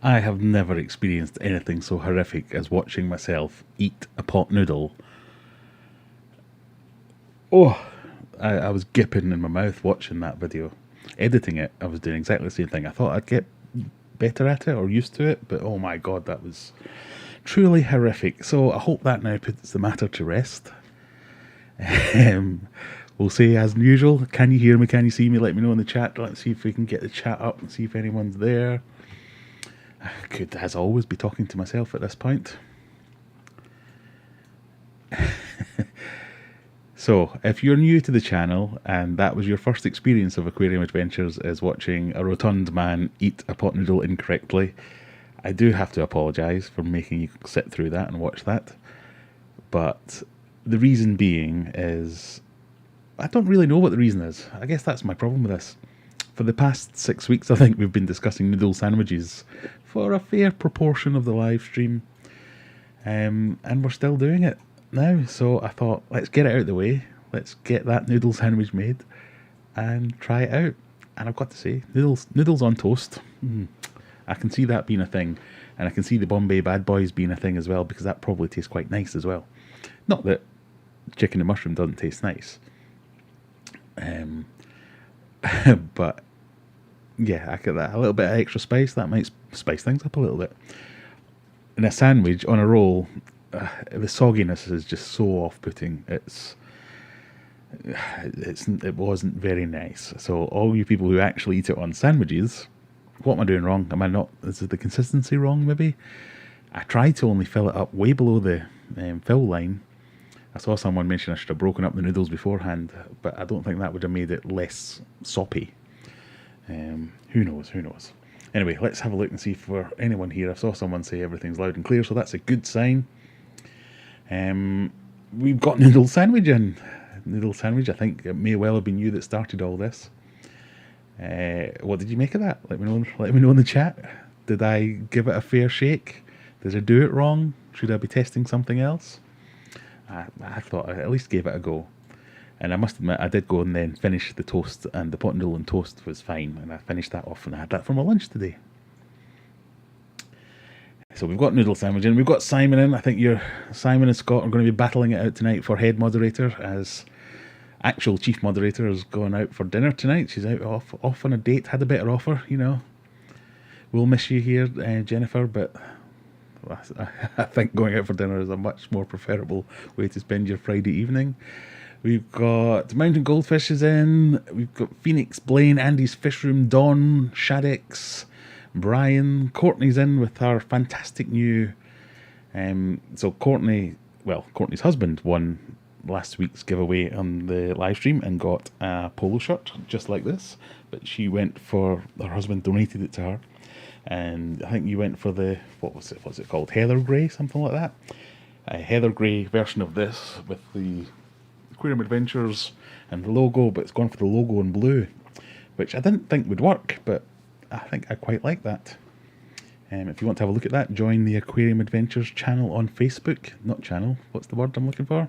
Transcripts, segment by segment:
I have never experienced anything so horrific as watching myself eat a pot noodle. Oh, I was gipping in my mouth watching that video. Editing it, I was doing exactly the same thing. I thought I'd get better at it or used to it, but oh my god, that was truly horrific. So I hope that now puts the matter to rest. Um, we'll say as usual, can you hear me? Can you see me? Let me know in the chat. Let's see if we can get the chat up and see if anyone's there. I could, as always, be talking to myself at this point. So, if you're new to the channel and that was your first experience of Aquarium Adventures is watching a rotund man eat a pot noodle incorrectly, I do have to apologise for making you sit through that and watch that. But the reason being is, I don't really know what the reason is. I guess that's my problem with this. For the past 6 weeks, I think we've been discussing noodle sandwiches for a fair proportion of the live stream. And we're still doing it now. So I thought, let's get it out of the way. Let's get that noodle sandwich made and try it out. And I've got to say, noodles on toast. I can see that being a thing. And I can see the Bombay Bad Boys being a thing as well, because that probably tastes quite nice as well. Not that chicken and mushroom doesn't taste nice. But yeah, I get that. A little bit of extra spice, that might spice things up a little bit. In a sandwich, on a roll, the sogginess is just so off-putting. It wasn't very nice. So all you people who actually eat it on sandwiches, what am I doing wrong? Am I not? Is the consistency wrong? Maybe. I tried to only fill it up way below the fill line. I saw someone mention I should have broken up the noodles beforehand, but I don't think that would have made it less soppy. Who knows? Who knows? Anyway, let's have a look and see if we're anyone here. I saw someone say everything's loud and clear, so that's a good sign. We've got noodle sandwich in. Noodle sandwich, I think it may well have been you that started all this. What did you make of that? Let me know in the chat. Did I give it a fair shake? Did I do it wrong? Should I be testing something else? I thought I at least gave it a go. And I must admit, I did go and then finish the toast, and the pot noodle and toast was fine. And I finished that off, and I had that for my lunch today. So we've got noodle sandwich in. We've got Simon in. I think Simon and Scott are going to be battling it out tonight for head moderator, as actual chief moderator is going out for dinner tonight. She's out off on a date. Had a better offer, you know. We'll miss you here, Jennifer, but I think going out for dinner is a much more preferable way to spend your Friday evening. We've got Mountain Goldfishes in. We've got Phoenix, Blaine, Andy's Fish Room, Dawn, Shaddix, Brian. Courtney's in with our fantastic new... so Courtney's husband won last week's giveaway on the live stream and got a polo shirt just like this. But she went for... Her husband donated it to her. And I think you went for the... What's it called? Heather Grey? Something like that. A Heather Grey version of this with the Aquarium Adventures and the logo, but it's gone for the logo in blue, which I didn't think would work, but I think I quite like that. If you want to have a look at that, join the Aquarium Adventures channel on Facebook. Not channel, what's the word I'm looking for?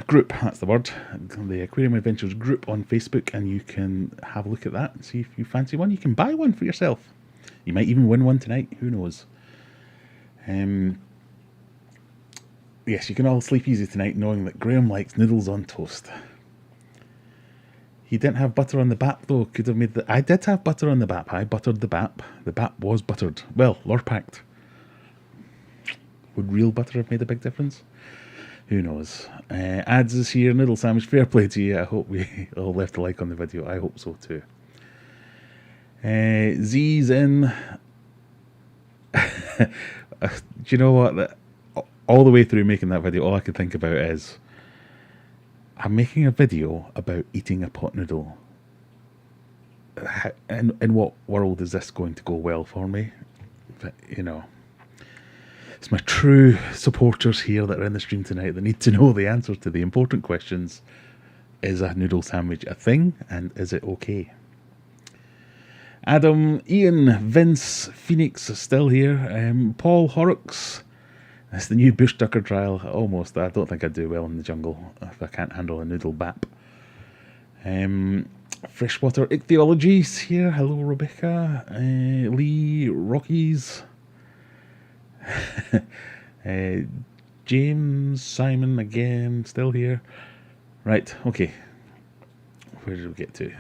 Group, that's the word. The Aquarium Adventures group on Facebook, and you can have a look at that and see if you fancy one. You can buy one for yourself. You might even win one tonight, who knows. Yes, you can all sleep easy tonight knowing that Graham likes noodles on toast. He didn't have butter on the bap though. Could have made the... I did have butter on the bap. I buttered the bap. The bap was buttered. Well, Lorpacked. Would real butter have made a big difference? Who knows? Ads is here. Noodle sandwich. Fair play to you. I hope we all left a like on the video. I hope so too. Z's in. Do you know what? All the way through making that video, all I could think about is, I'm making a video about eating a pot noodle. In what world is this going to go well for me? But, you know, it's my true supporters here that are in the stream tonight that need to know the answers to the important questions. Is a noodle sandwich a thing, and is it okay? Adam, Ian, Vince, Phoenix is still here. Paul Horrocks. It's the new bush ducker trial. Almost. I don't think I'd do well in the jungle if I can't handle a noodle bap. Freshwater Ichthyologies here. Hello, Rebecca. Lee, Rockies. James, Simon again, still here. Right, okay. Where did we get to?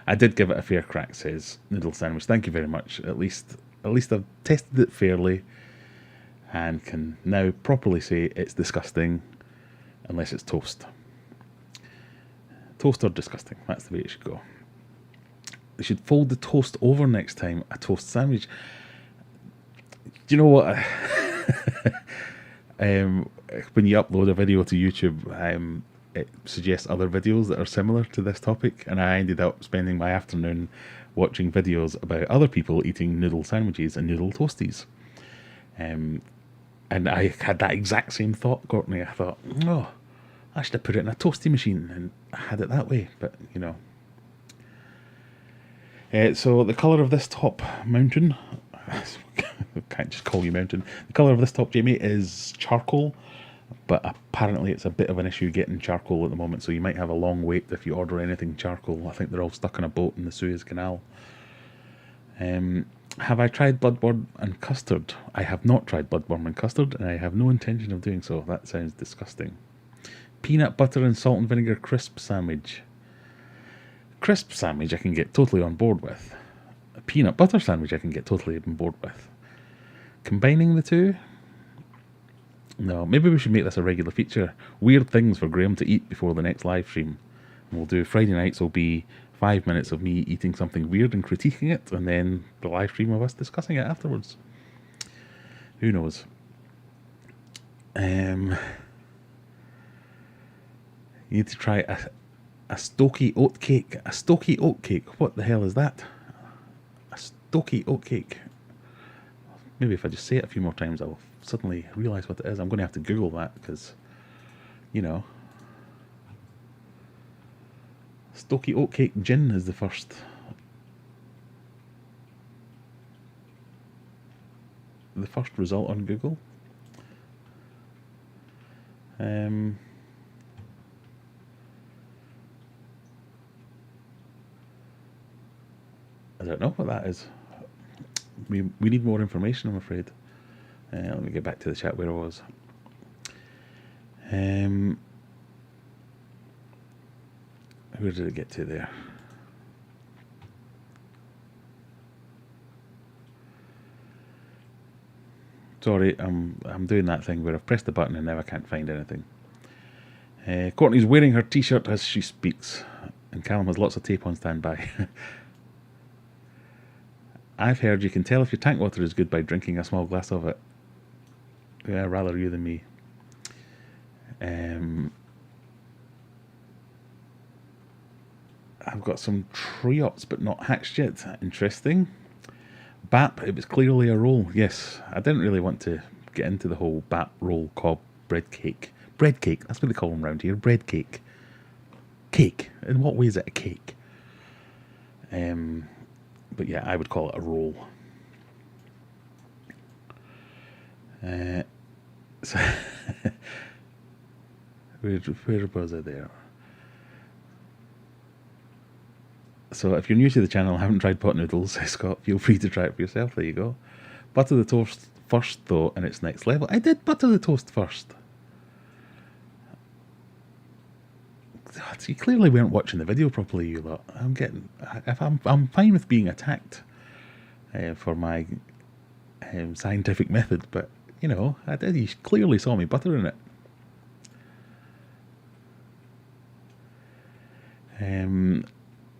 I did give it a fair crack, says Noodle Sandwich. Thank you very much. At least I've tested it fairly and can now properly say it's disgusting unless it's toast. Toast or disgusting, that's the way it should go. They should fold the toast over next time, a toast sandwich. Do you know what? When you upload a video to YouTube, it suggests other videos that are similar to this topic, and I ended up spending my afternoon watching videos about other people eating noodle sandwiches and noodle toasties. And I had that exact same thought, Courtney. I thought, oh, I should have put it in a toasty machine and had it that way, but you know. So the colour of this top, Mountain, I can't just call you Mountain. The colour of this top, Jamie, is charcoal, but apparently it's a bit of an issue getting charcoal at the moment, so you might have a long wait if you order anything charcoal. I think they're all stuck on a boat in the Suez Canal. Have I tried bloodworm and custard? I have not tried bloodworm and custard, and I have no intention of doing so. That sounds disgusting. Peanut butter and salt and vinegar crisp sandwich. Crisp sandwich I can get totally on board with. A peanut butter sandwich I can get totally on board with. Combining the two? No, maybe we should make this a regular feature. Weird things for Graham to eat before the next live stream. We'll do Friday nights will be 5 minutes of me eating something weird and critiquing it, and then the live stream of us discussing it afterwards. Who knows? You need to try a Stokey oat cake. A Stokey oat cake. What the hell is that? A Stokey oat cake. Maybe if I just say it a few more times, I'll suddenly realise what it is. I'm going to have to Google that because, you know. Stokey oat cake gin is the first. The first result on Google. I don't know what that is. We need more information, I'm afraid. Let me get back to the chat where I was. Where did it get to there? Sorry, I'm doing that thing where I've pressed the button and now I can't find anything. Courtney's wearing her t-shirt as she speaks, and Callum has lots of tape on standby. I've heard you can tell if your tank water is good by drinking a small glass of it. Yeah, rather you than me. I've got some triops but not hatched yet. Interesting. Bap, it was clearly a roll. Yes, I didn't really want to get into the whole bap roll cob bread cake. Bread cake, that's what they call them around here. Bread cake. Cake. In what way is it a cake? But yeah, I would call it a roll. So where was I there? So if you're new to the channel and haven't tried pot noodles, Scott, feel free to try it for yourself. There you go. Butter the toast first, though, and it's next level. I did butter the toast first. You clearly weren't watching the video properly, you lot. I'm fine with being attacked for my scientific method, but you know, you clearly saw me buttering it.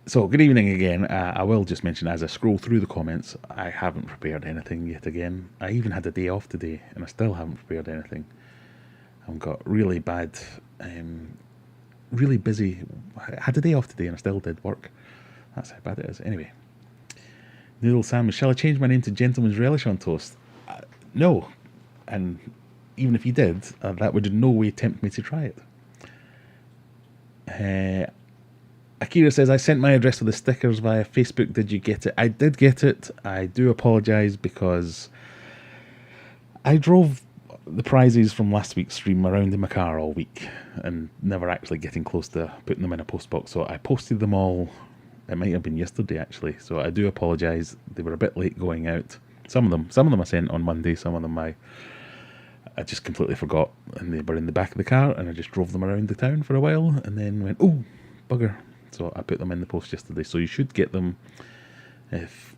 So good evening again. I will just mention as I scroll through the comments, I haven't prepared anything yet again. I even had a day off today, and I still haven't prepared anything. I've got really bad. Really busy. I had a day off today and I still did work. That's how bad it is. Anyway. Noodle sandwich. Shall I change my name to Gentleman's Relish on Toast? No. And even if you did, that would in no way tempt me to try it. Akira says, I sent my address for the stickers via Facebook. Did you get it? I did get it. I do apologise because I drove the prizes from last week's stream around in my car all week and never actually getting close to putting them in a post box. So I posted them all. It might have been yesterday actually. So I do apologise. They were a bit late going out. Some of them I sent on Monday. Some of them I just completely forgot, and they were in the back of the car, and I just drove them around the town for a while, and then went, oh, bugger. So I put them in the post yesterday. So you should get them if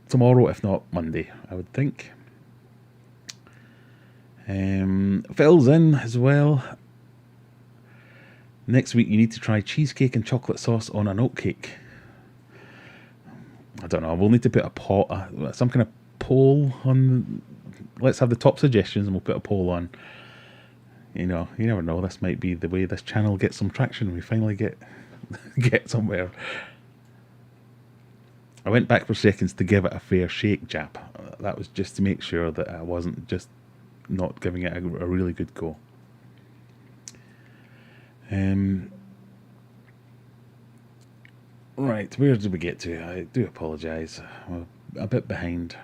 tomorrow, if not Monday, I would think. Phil's in as well. Next week you need to try cheesecake and chocolate sauce on an oatcake. I don't know. We'll need to put some kind of poll on. Let's have the top suggestions, and we'll put a poll on. You know, you never know. This might be the way this channel gets some traction. We finally get somewhere. I went back for seconds to give it a fair shake, Jap. That was just to make sure that I wasn't just not giving it a really good go. Right, where did we get to? I do apologise. I'm a bit behind.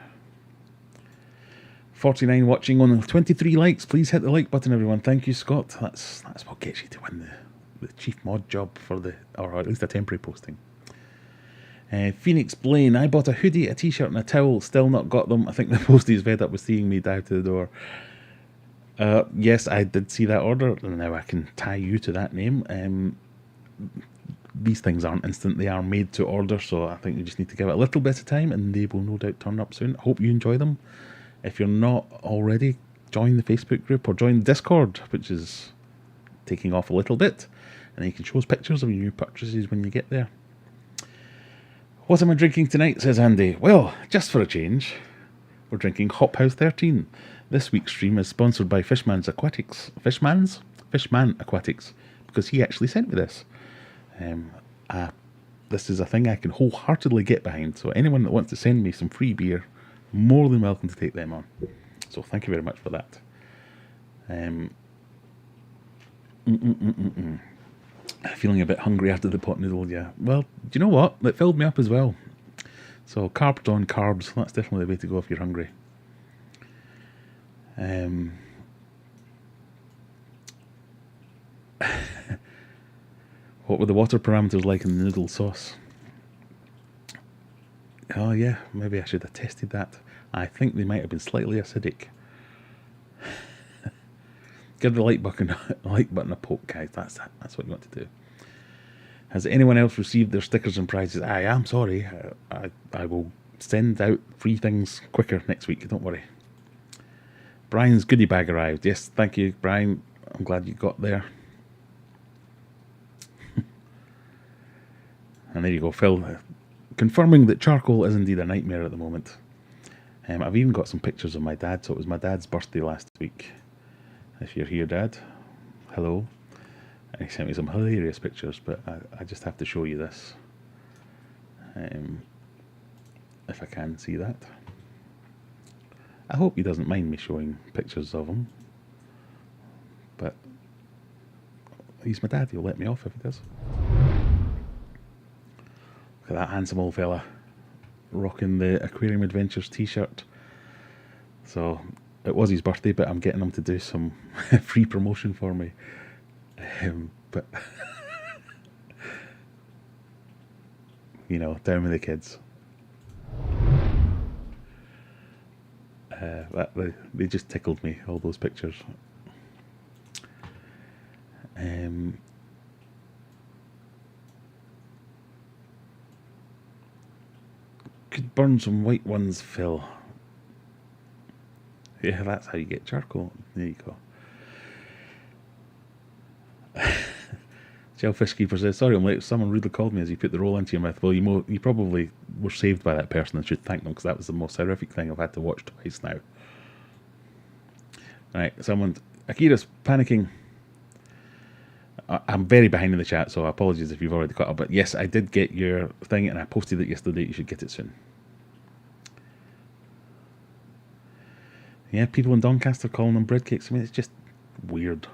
49 watching on 23 likes. Please hit the like button, everyone. Thank you, Scott. That's what gets you to win the chief mod job or at least a temporary posting. Phoenix Blaine, I bought a hoodie, a t-shirt and a towel, still not got them. I think the postie fed up with seeing me dive to the door. Yes, I did see that order, and now I can tie you to that name. These things aren't instant, they are made to order, so I think you just need to give it a little bit of time, and they will no doubt turn up soon. I hope you enjoy them. If you're not already, join the Facebook group or join the Discord, which is taking off a little bit, and you can show us pictures of your new purchases when you get there. What am I drinking tonight, says Andy? Well, just for a change, we're drinking Hop House 13. This week's stream is sponsored by Fishman Aquatics, because he actually sent me this. This is a thing I can wholeheartedly get behind, so anyone that wants to send me some free beer, more than welcome to take them on. So thank you very much for that. Feeling a bit hungry after the pot noodle, yeah. Well, do you know what? It filled me up as well. So carbs on carbs, that's definitely the way to go if you're hungry. What were the water parameters like in the noodle sauce? Oh yeah, maybe I should have tested that. I think they might have been slightly acidic. Give the like button a poke, guys. That's what you want to do. Has anyone else received their stickers and prizes? I am sorry. I will send out free things quicker next week. Don't worry. Brian's goodie bag arrived. Yes, thank you, Brian. I'm glad you got there. And there you go, Phil. Confirming that charcoal is indeed a nightmare at the moment. I've even got some pictures of my dad. So it was my dad's birthday last week. If you're here, Dad, hello. And he sent me some hilarious pictures, but I just have to show you this. If I can see that. I hope he doesn't mind me showing pictures of him. But he's my dad, he'll let me off if he does. Look at that handsome old fella rocking the Aquarium Adventures t-shirt. So it was his birthday, but I'm getting him to do some free promotion for me. But you know, down with the kids. They just tickled me, all those pictures. Could burn some white ones, Phil. Yeah, that's how you get charcoal. There you go. Shellfish Keeper says, sorry I'm late. Someone rudely called me as you put the roll into your mouth. Well, you probably were saved by that person and should thank them, because that was the most horrific thing I've had to watch twice now. Right, Akira's panicking. I'm very behind in the chat, so apologies if you've already caught up. But yes, I did get your thing and I posted it yesterday. You should get it soon. Yeah, people in Doncaster calling them breadcakes. I mean, it's just weird.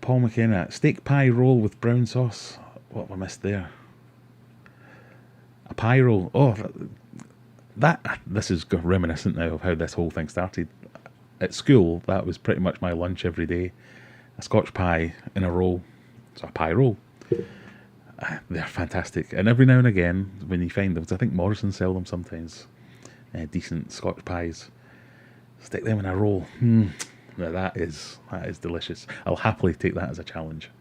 Paul McKenna, steak pie roll with brown sauce. What have I missed there? A pie roll. Oh, This is reminiscent now of how this whole thing started. At school, that was pretty much my lunch every day. A Scotch pie in a roll. So a pie roll. They're fantastic. And every now and again, when you find them, because I think Morrison's sell them sometimes, decent Scotch pies, stick them in a roll. Now that is delicious. I'll happily take that as a challenge.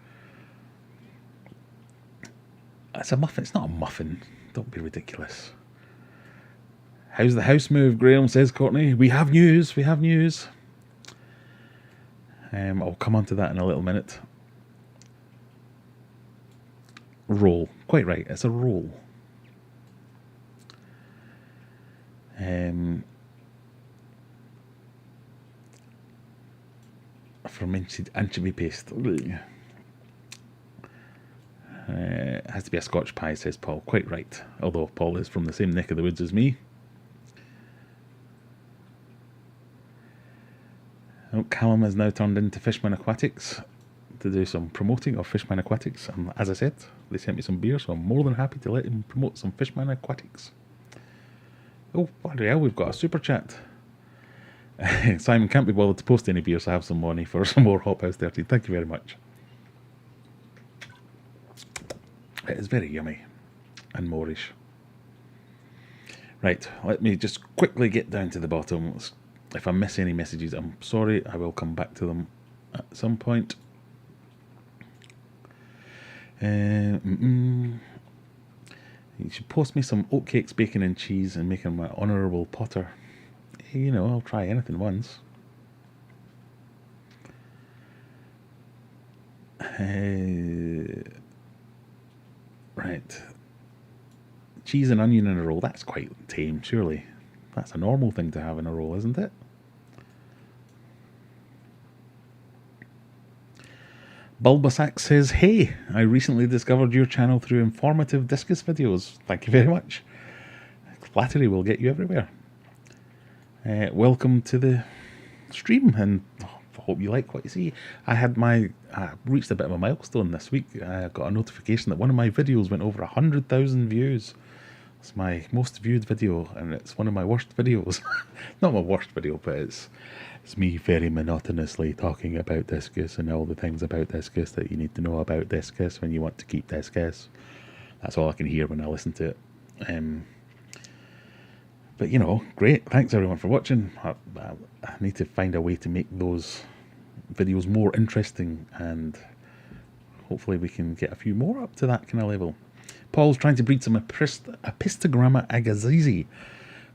It's a muffin. It's not a muffin. Don't be ridiculous. How's the house move, Graham, says Courtney. We have news. We have news. I'll come on to that in a little minute. Roll. Quite right. It's a roll. Fermented anchovy paste. It has to be a Scotch pie, says Paul. Quite right. Although Paul is from the same neck of the woods as me. Oh, Callum has now turned into Fishman Aquatics to do some promoting of Fishman Aquatics. And as I said, they sent me some beer, so I'm more than happy to let him promote some Fishman Aquatics. Oh, bloody hell, we've got a super chat. Simon can't be bothered to post any beer, so I have some money for some more Hop House 13. Thank you very much. It is very yummy and moreish. Right, let me just quickly get down to the bottom. If I miss any messages, I'm sorry. I will come back to them at some point. You should post me some oatcakes, bacon and cheese and make them my honourable Potter. You know, I'll try anything once. Right. Cheese and onion in a roll. That's quite tame, surely. That's a normal thing to have in a roll, isn't it? Bulbasac says, hey, I recently discovered your channel through informative discus videos. Thank you very much. Flattery will get you everywhere. Welcome to the stream, and hope you like what you see. I reached a bit of a milestone this week. I got a notification that one of my videos went over 100,000 views. It's my most viewed video, and it's one of my worst videos. Not my worst video, but it's me very monotonously talking about discus and all the things about discus that you need to know about discus when you want to keep discus. That's all I can hear when I listen to it. But you know, great. Thanks everyone for watching. I need to find a way to make those videos more interesting, and hopefully we can get a few more up to that kind of level. Paul's trying to breed some Apistogramma agassizi.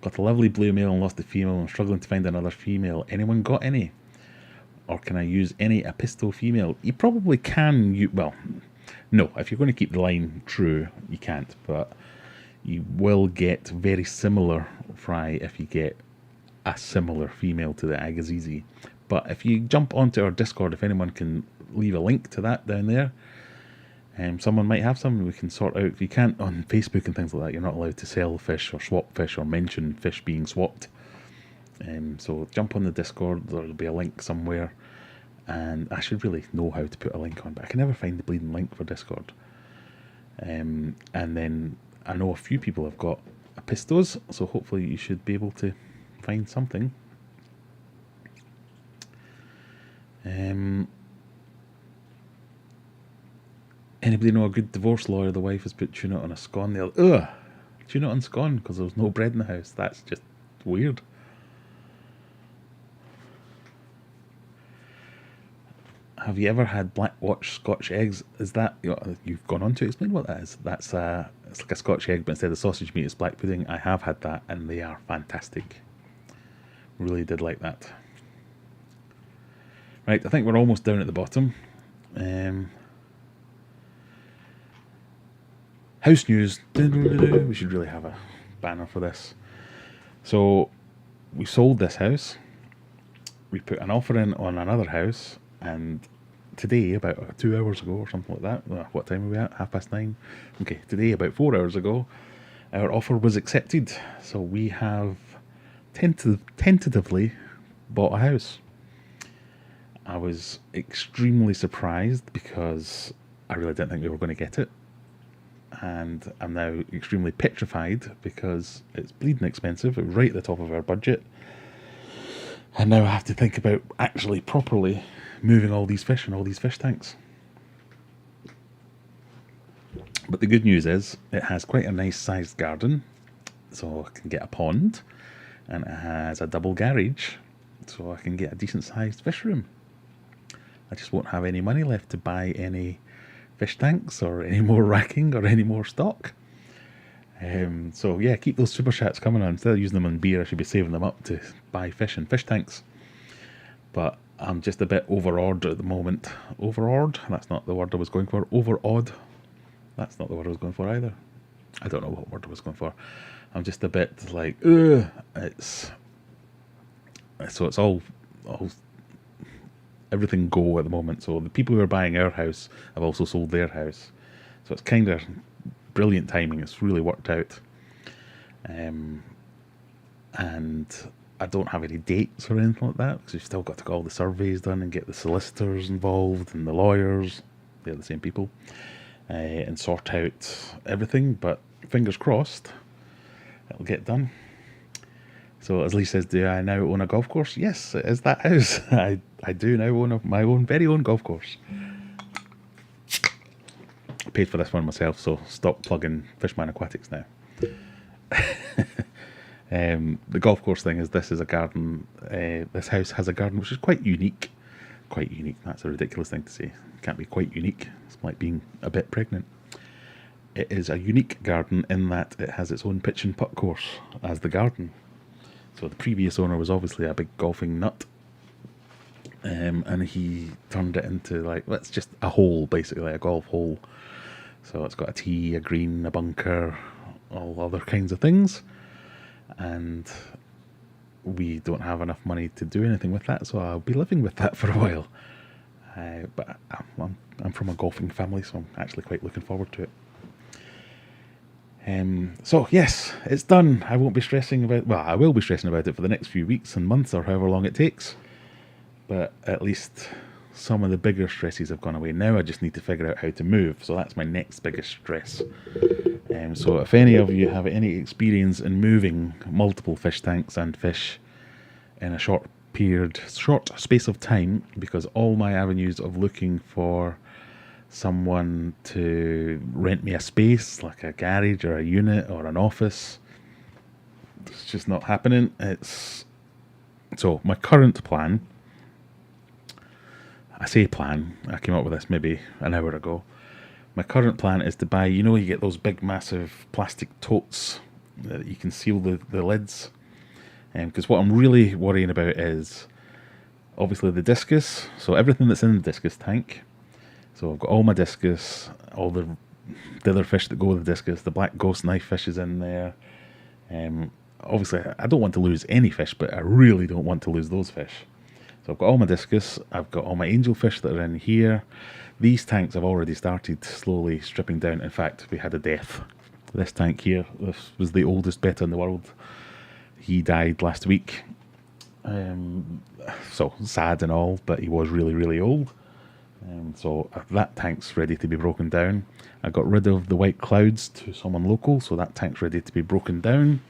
Got a lovely blue male and lost the female. I'm struggling to find another female. Anyone got any? Or can I use any Apisto female? You probably can. Well, no. If you're going to keep the line true, you can't. But you will get very similar fry if you get a similar female to the agassizi. But if you jump onto our Discord, if anyone can leave a link to that down there, someone might have some. We can sort out. You can't on Facebook and things like that. You're not allowed to sell fish or swap fish or mention fish being swapped. So jump on the Discord. There'll be a link somewhere, and I should really know how to put a link on, but I can never find the bleeding link for Discord. And then I know a few people have got Apistos, so hopefully you should be able to find something. Anybody know a good divorce lawyer? The wife has put tuna on a scone. Tuna on scone because there was no bread in the house. That's just weird. Have you ever had Black Watch Scotch eggs? Is that, you've gone on to explain what that is? It's like a Scotch egg, but instead of sausage meat, it's black pudding. I have had that, and they are fantastic. Really did like that. Right, I think we're almost down at the bottom. House news. We should really have a banner for this. So, we sold this house. We put an offer in on another house, and today, about 2 hours ago or something like that, what time are we at? 9:30? Okay, today, about 4 hours ago, our offer was accepted. So we have tentatively bought a house. I was extremely surprised because I really didn't think we were going to get it. and I'm now extremely petrified because it's bleeding expensive. It was right at the top of our budget, and now I have to think about actually properly moving all these fish in all these fish tanks. But the good news is it has quite a nice sized garden, so I can get a pond, and it has a double garage, so I can get a decent sized fish room. I just won't have any money left to buy any fish tanks or any more racking or any more stock. So yeah, keep those super chats coming on. Instead of using them on beer, I should be saving them up to buy fish and fish tanks. But I'm just a bit overawed at the moment. Overawed? That's not the word I was going for. Overawed? That's not the word I was going for either. I don't know what word I was going for. I'm just a bit like, ugh. It's all everything go at the moment. So the people who are buying our house have also sold their house. So it's kind of brilliant timing. It's really worked out. And I don't have any dates or anything like that, because we've still got to get all the surveys done and get the solicitors involved and the lawyers. They're the same people. And sort out everything. But fingers crossed, it'll get done. So as Lee says, do I now own a golf course? Yes, it is that house. I do now own my own very own golf course. I paid for this one myself, so stop plugging Fishman Aquatics now. The golf course thing is, this is a garden. This house has a garden which is quite unique. Quite unique. That's a ridiculous thing to say. It can't be quite unique. It's like being a bit pregnant. It is a unique garden in that it has its own pitch and putt course as the garden. So the previous owner was obviously a big golfing nut, and he turned it into like, well, it's just a hole, basically, like a golf hole. So it's got a tee, a green, a bunker, all other kinds of things, and we don't have enough money to do anything with that, so I'll be living with that for a while. But I'm from a golfing family, so I'm actually quite looking forward to it. So yes, it's done. I won't be stressing about, well, I will be stressing about it for the next few weeks and months or however long it takes, but at least some of the bigger stresses have gone away. Now I just need to figure out how to move, so that's my next biggest stress. So if any of you have any experience in moving multiple fish tanks and fish in a short space of time, because all my avenues of looking for someone to rent me a space, like a garage or a unit or an office, it's just not happening. So my current plan, I say plan, I came up with this maybe an hour ago. My current plan is to buy, you get those big massive plastic totes that you can seal the lids, because what I'm really worrying about is obviously the discus, so everything that's in the discus tank. So I've got all my discus, all the other fish that go with the discus, the black ghost knife fish is in there. Obviously, I don't want to lose any fish, but I really don't want to lose those fish. So I've got all my discus, I've got all my angelfish that are in here. These tanks have already started slowly stripping down. In fact, we had a death. This tank here, this was the oldest betta in the world. He died last week. So sad and all, but he was really, really old. So that tank's ready to be broken down. I got rid of the white clouds to someone local, so that tank's ready to be broken down.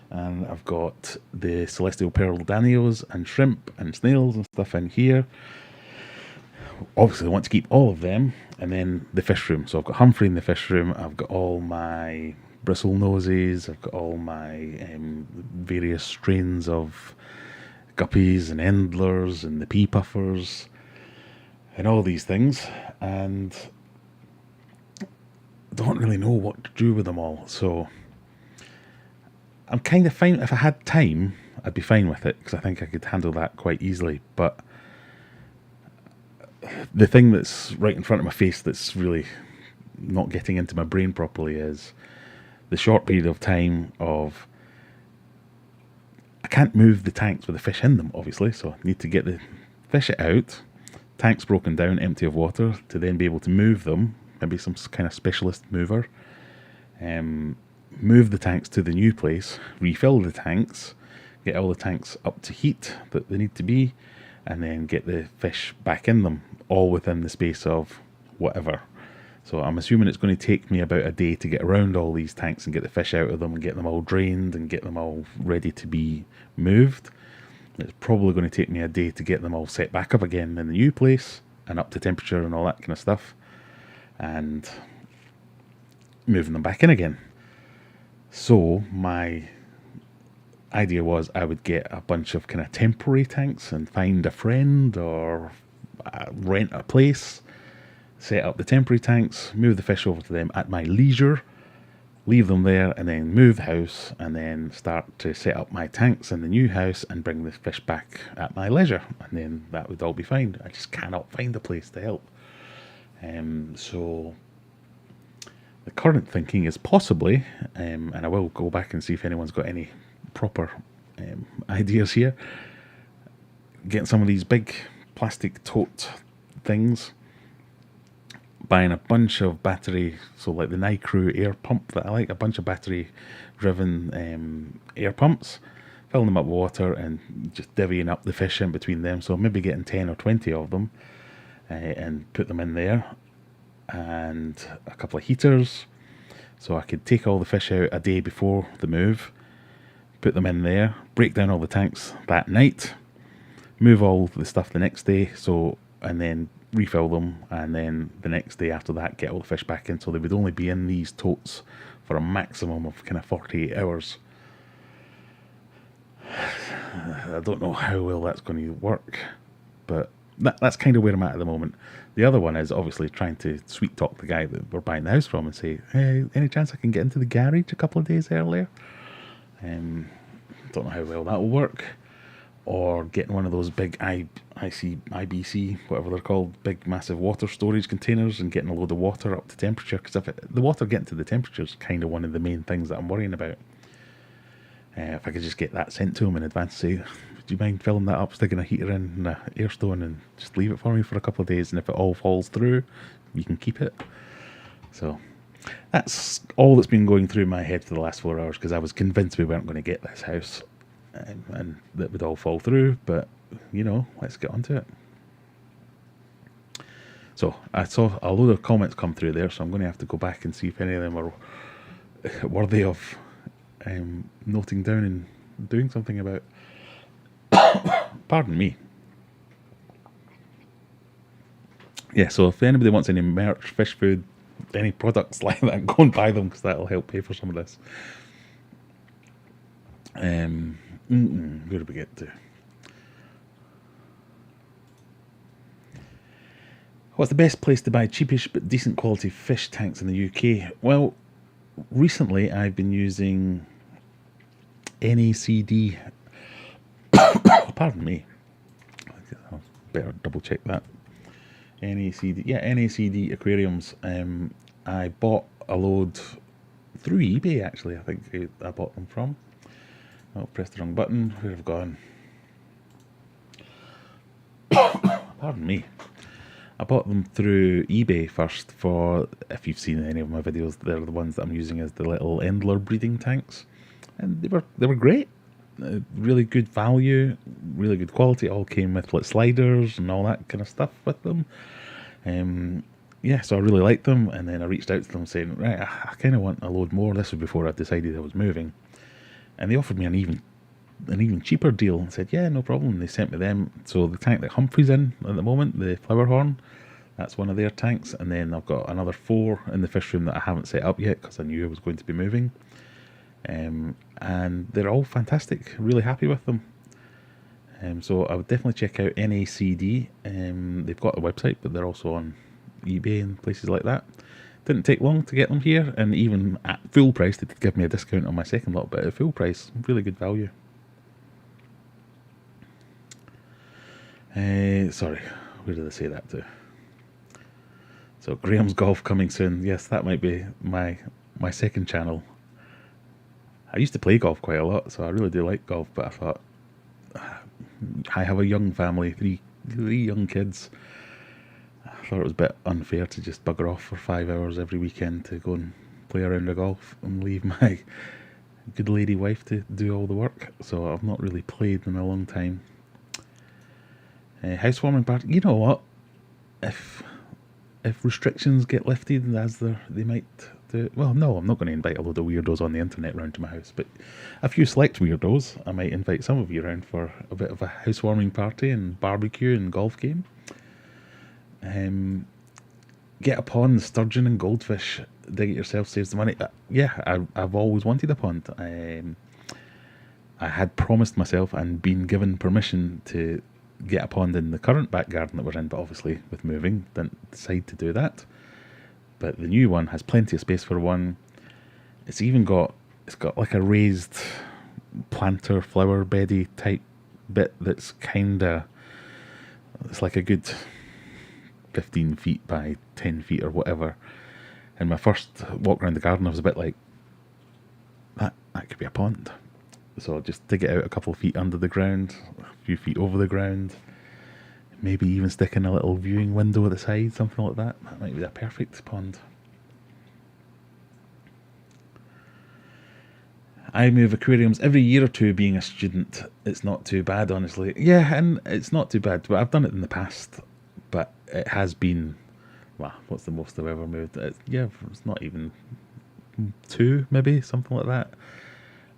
And I've got the celestial pearl danios and shrimp and snails and stuff in here. Obviously I want to keep all of them. And then the fish room, so I've got Humphrey in the fish room, I've got all my bristle noses, I've got all my various strains of guppies and endlers and the pea puffers and all these things, and don't really know what to do with them all. So I'm kind of fine. If I had time, I'd be fine with it, because I think I could handle that quite easily. But the thing that's right in front of my face that's really not getting into my brain properly is the short period of time of, I can't move the tanks with the fish in them, obviously, so I need to get the fish out, tanks broken down, empty of water, to then be able to move them, maybe some kind of specialist mover, move the tanks to the new place, refill the tanks, get all the tanks up to heat that they need to be, and then get the fish back in them, all within the space of whatever, So I'm assuming it's going to take me about a day to get around all these tanks and get the fish out of them and get them all drained and get them all ready to be moved. It's probably going to take me a day to get them all set back up again in the new place and up to temperature and all that kind of stuff, and moving them back in again. So my idea was I would get a bunch of kind of temporary tanks and find a friend or rent a place, set up the temporary tanks, move the fish over to them at my leisure, leave them there, and then move the house, and then start to set up my tanks in the new house and bring the fish back at my leisure, and then that would all be fine. I just cannot find a place to help. So the current thinking is possibly, and I will go back and see if anyone's got any proper ideas here, getting some of these big plastic tote things, buying a bunch of battery, so like the Nicrew air pump that I like, a bunch of battery driven air pumps, filling them up with water and just divvying up the fish in between them. So maybe getting 10 or 20 of them and put them in there, and a couple of heaters, so I could take all the fish out a day before the move, put them in there, break down all the tanks that night, move all the stuff the next day, and then refill them, and then the next day after that get all the fish back in, so they would only be in these totes for a maximum of kind of 48 hours. I don't know how well that's going to work, but that's kind of where I'm at the moment. The other one is obviously trying to sweet talk the guy that we're buying the house from and say, hey, any chance I can get into the garage a couple of days earlier? Don't know how well that will work. Or getting one of those big IBC, whatever they're called, big massive water storage containers, and getting a load of water up to temperature, because the water getting to the temperature is kind of one of the main things that I'm worrying about. If I could just get that sent to them in advance, say, do you mind filling that up, sticking a heater in a air stone, and just leave it for me for a couple of days, and if it all falls through, you can keep it. So that's all that's been going through my head for the last 4 hours, because I was convinced we weren't going to get this house and that would all fall through, but let's get onto it. So I saw a load of comments come through there, so I'm going to have to go back and see if any of them are worthy of noting down and doing something about. Pardon me. Yeah, so if anybody wants any merch, fish food, any products like that, go and buy them, because that'll help pay for some of this. Where did we get to? What's the best place to buy cheapish but decent quality fish tanks in the UK? Well, recently I've been using NACD. Pardon me. I'll better double check that. NACD aquariums. I bought a load through eBay, actually. I think I bought them from. Oh, pressed the wrong button. Where have I gone? Pardon me. I bought them through eBay first for, if you've seen any of my videos, they're the ones that I'm using as the little Endler breeding tanks. And they were great. Really good value, really good quality. It all came with like sliders and all that kind of stuff with them. So I really liked them, and then I reached out to them saying, right, I kind of want a load more. This was before I decided I was moving. And they offered me an even cheaper deal and said, yeah, no problem. And they sent me them. So the tank that Humphrey's in at the moment, the flower horn, that's one of their tanks. And then I've got another 4 in the fish room that I haven't set up yet because I knew I was going to be moving. And they're all fantastic. Really happy with them. So I would definitely check out NACD. They've got a website, but they're also on eBay and places like that. Didn't take long to get them here, and even at full price, they did give me a discount on my second lot, but at full price, really good value. Sorry, where did I say that to? So Graham's Golf coming soon. Yes, that might be my second channel. I used to play golf quite a lot, so I really do like golf, but I thought, I have a young family, three young kids. I thought it was a bit unfair to just bugger off for 5 hours every weekend to go and play a round of golf and leave my good lady wife to do all the work. So I've not really played in a long time. Housewarming party. You know what? If if restrictions get lifted, as they might do. Well, no, I'm not going to invite a load of weirdos on the internet round to my house, but a few select weirdos, I might invite some of you around for a bit of a housewarming party and barbecue and golf game. Get a pond, sturgeon and goldfish. Dig it yourself, saves the money. Yeah, I've always wanted a pond. I had promised myself and been given permission to get a pond in the current back garden that we're in, but obviously with moving, didn't decide to do that. But the new one has plenty of space for one. It's got like a raised planter flower beddy type bit that's it's like a good 15 feet by 10 feet or whatever. And my first walk around the garden, I was a bit like, that could be a pond. So just dig it out a couple of feet under the ground, a few feet over the ground, maybe even stick in a little viewing window at the side, something like that. That might be a perfect pond. I move aquariums every year or two being a student. It's not too bad, honestly. Yeah, and it's not too bad, but I've done it in the past. But it has been, well, what's the most I've ever moved? It's not even 2, maybe, something like that.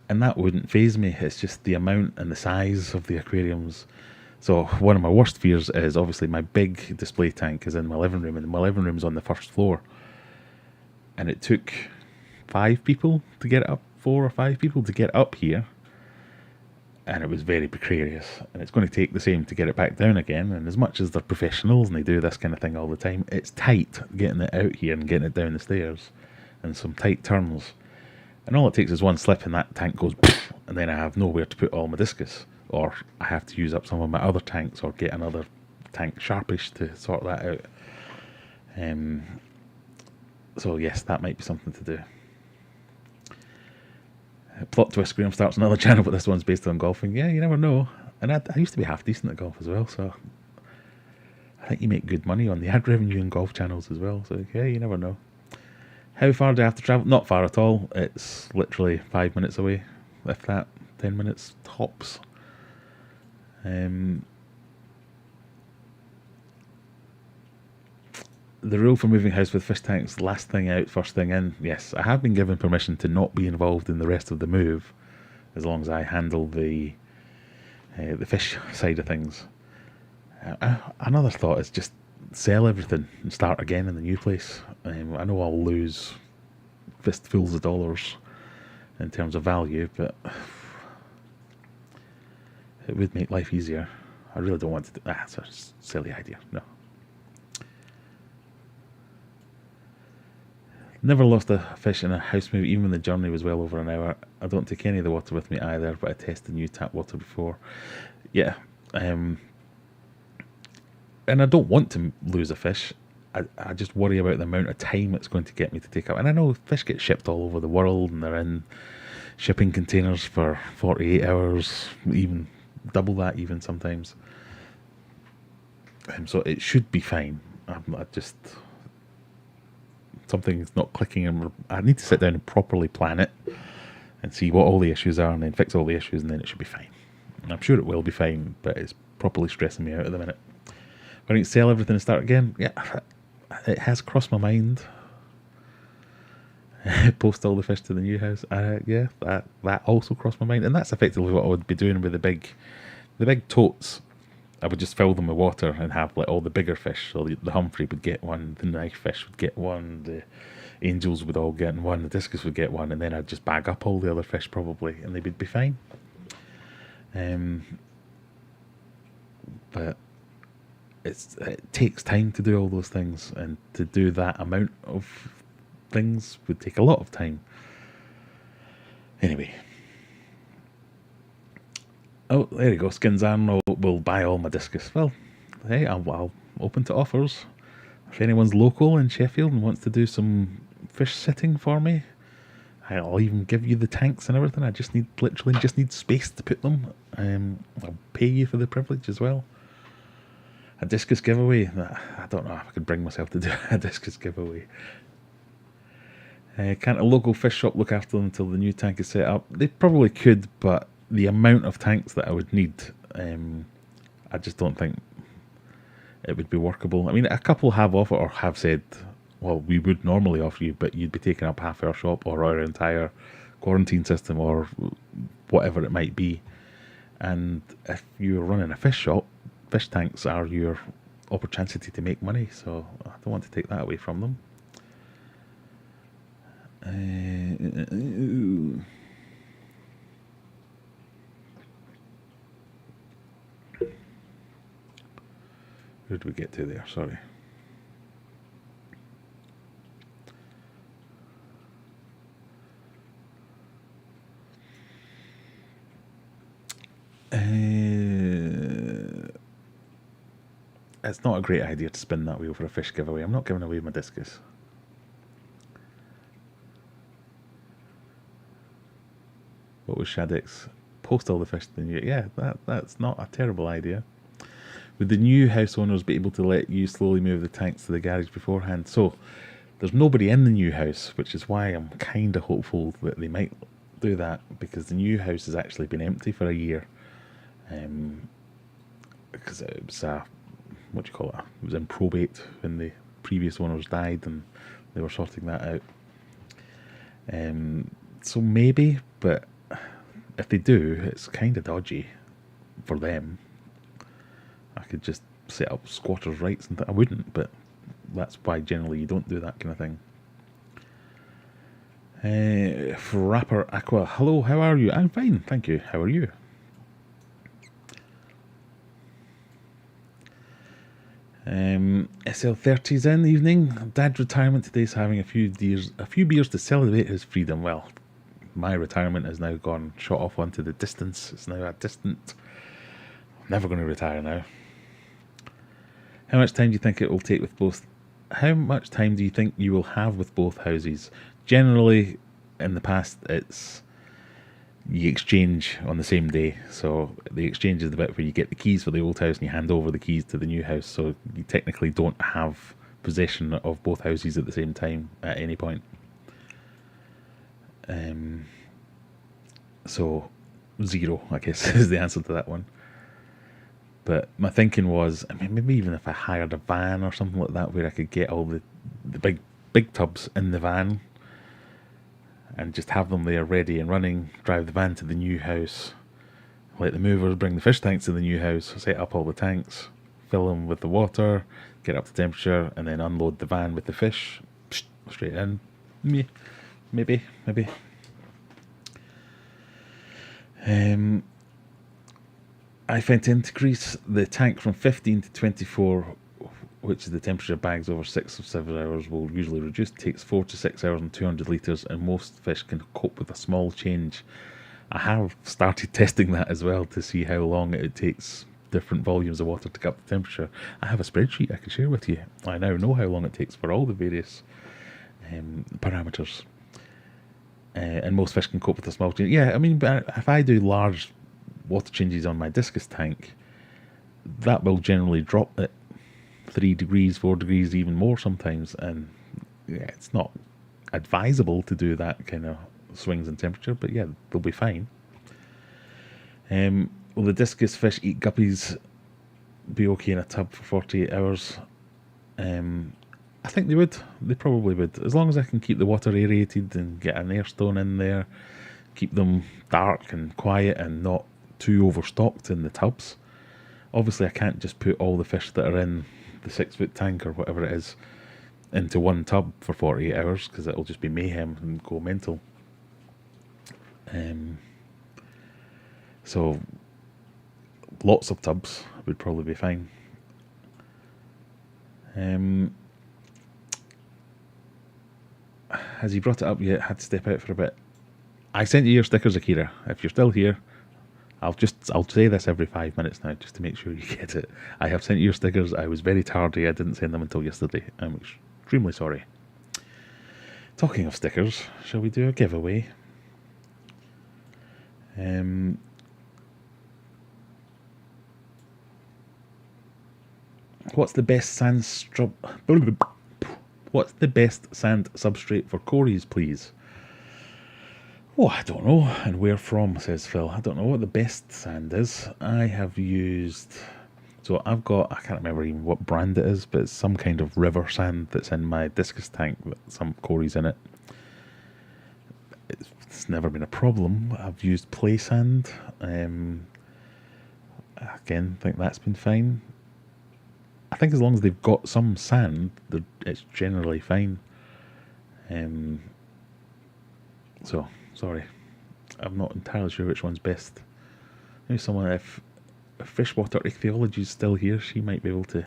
And that wouldn't faze me. It's just the amount and the size of the aquariums. So one of my worst fears is obviously my big display tank is in my living room, and my living room's on the first floor. And it took 5 people to get it up, 4 or 5 people to get up here. And it was very precarious. And it's going to take the same to get it back down again. And as much as they're professionals and they do this kind of thing all the time, it's tight getting it out here and getting it down the stairs. And some tight turns. And all it takes is one slip and that tank goes poof, and then I have nowhere to put all my discus. Or I have to use up some of my other tanks or get another tank sharpish to sort that out. So yes, that might be something to do. Plot twist, Graham starts another channel, but this one's based on golfing. Yeah, you never know. And I used to be half decent at golf as well, so I think you make good money on the ad revenue in golf channels as well. So yeah, you never know. How far do I have to travel? Not far at all. It's literally 5 minutes away, if that, 10 minutes tops. The rule for moving house with fish tanks, last thing out, first thing in. Yes, I have been given permission to not be involved in the rest of the move, as long as I handle the fish side of things. Another thought is just sell everything and start again in the new place. I know I'll lose fistfuls of dollars in terms of value, but it would make life easier. I really don't want to do that. It's a silly idea. No. Never lost a fish in a house move, even when the journey was well over an hour. I don't take any of the water with me either, but I tested new tap water before. Yeah. And I don't want to lose a fish. I just worry about the amount of time it's going to get me to take up. And I know fish get shipped all over the world, and they're in shipping containers for 48 hours, even double that even sometimes. So it should be fine. I just... something's not clicking, and I need to sit down and properly plan it and see what all the issues are and then fix all the issues, and then it should be fine. And I'm sure it will be fine, but it's properly stressing me out at the minute. When I need to sell everything and start again, yeah, it has crossed my mind. Post all the fish to the new house. Yeah, that also crossed my mind, and that's effectively what I would be doing with the big totes. I would just fill them with water and have like all the bigger fish. So the Humphrey would get one, the knife fish would get one, the angels would all get one, the discus would get one, and then I'd just bag up all the other fish probably, and they would be fine. But it takes time to do all those things, and to do that amount of things would take a lot of time. Anyway. Oh, there you go. Skinzan will buy all my discus. Well, hey, I'll open to offers. If anyone's local in Sheffield and wants to do some fish sitting for me, I'll even give you the tanks and everything. I just literally need space to put them. I'll pay you for the privilege as well. A discus giveaway. I don't know if I could bring myself to do a discus giveaway. Can't a local fish shop look after them until the new tank is set up? They probably could, but the amount of tanks that I would need, I just don't think it would be workable. I mean, a couple have offered or have said, well, we would normally offer you, but you'd be taking up half our shop or our entire quarantine system or whatever it might be. And if you're running a fish shop, fish tanks are your opportunity to make money, so I don't want to take that away from them. Where did we get to there? Sorry. It's not a great idea to spin that wheel for a fish giveaway. I'm not giving away my discus. What was Shadix? Post all the fish to the new... Yeah, that's not a terrible idea. Would the new house owners be able to let you slowly move the tanks to the garage beforehand? So, there's nobody in the new house, which is why I'm kind of hopeful that they might do that, because the new house has actually been empty for a year. Because it was what do you call it? It was in probate when the previous owners died, and they were sorting that out. So maybe, but if they do, it's kind of dodgy for them. I could just set up squatters' rights, and I wouldn't, but that's why generally you don't do that kind of thing. Rapper Aqua, hello, how are you? I'm fine, thank you. How are you? SL30's in the evening. Dad's retirement today is having a few beers to celebrate his freedom. Well, my retirement has now gone shot off onto the distance. It's now a distant. I'm never going to retire now. How much time do you think it will take with both? How much time do you think you will have with both houses? Generally, in the past, it's you exchange on the same day. So the exchange is the bit where you get the keys for the old house and you hand over the keys to the new house. So you technically don't have possession of both houses at the same time at any point. So 0, I guess, is the answer to that one. But my thinking was, I mean, maybe even if I hired a van or something like that, where I could get all the big tubs in the van and just have them there ready and running, drive the van to the new house, let the movers bring the fish tanks to the new house, set up all the tanks, fill them with the water, get up to temperature, and then unload the van with the fish, straight in. Maybe. I find to increase the tank from 15 to 24, which is the temperature of bags over 6 or 7 hours, will usually reduce. It takes 4 to 6 hours and 200 litres, and most fish can cope with a small change. I have started testing that as well to see how long it takes different volumes of water to get up the temperature. I have a spreadsheet I can share with you. I now know how long it takes for all the various parameters. And most fish can cope with a small change. Yeah, I mean, but if I do large water changes on my discus tank, that will generally drop it 3 degrees, 4 degrees, even more sometimes, and yeah, it's not advisable to do that kind of swings in temperature, but yeah, they'll be fine. Will the discus fish eat guppies be okay in a tub for 48 hours? I think they would. They probably would, as long as I can keep the water aerated and get an air stone in there, keep them dark and quiet and not too overstocked in the tubs. Obviously, I can't just put all the fish that are in the 6-foot tank or whatever it is into one tub for 48 hours, because it'll just be mayhem and go mental. So lots of tubs would probably be fine. Has he brought it up yet? Had to step out for a bit. I sent you your stickers, Akira. If you're still here, I'll say this every 5 minutes now, just to make sure you get it. I have sent you your stickers. I was very tardy. I didn't send them until yesterday. I'm extremely sorry. Talking of stickers, shall we do a giveaway? What's the best sand substrate for Corys, please? Oh, I don't know. And where from, says Phil. I don't know what the best sand is. I have used... So I've got, I can't remember even what brand it is, but it's some kind of river sand that's in my discus tank, with some Corys in it. It's never been a problem. I've used play sand. Again, I think that's been fine. I think as long as they've got some sand, it's generally fine. So, sorry. I'm not entirely sure which one's best. Maybe someone, if Freshwater Ichthyology is still here, she might be able to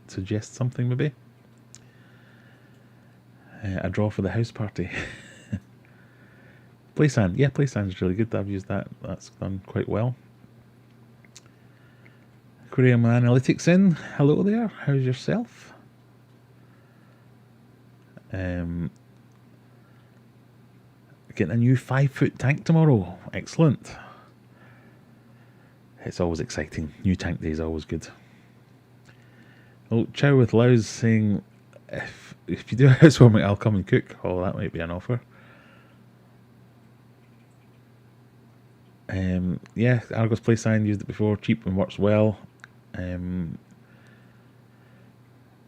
suggest something maybe. A draw for the house party. Play sand. Yeah, play sand is really good. I've used that. That's done quite well. Aquarium Analytics in. Hello there. How's yourself? Getting a new 5-foot tank tomorrow. Excellent. It's always exciting. New tank day is always good. Oh, Chow with Lows saying, if you do a housewarming, I'll come and cook. Oh, that might be an offer. Yeah, Argos Play Sign, used it before, cheap and works well.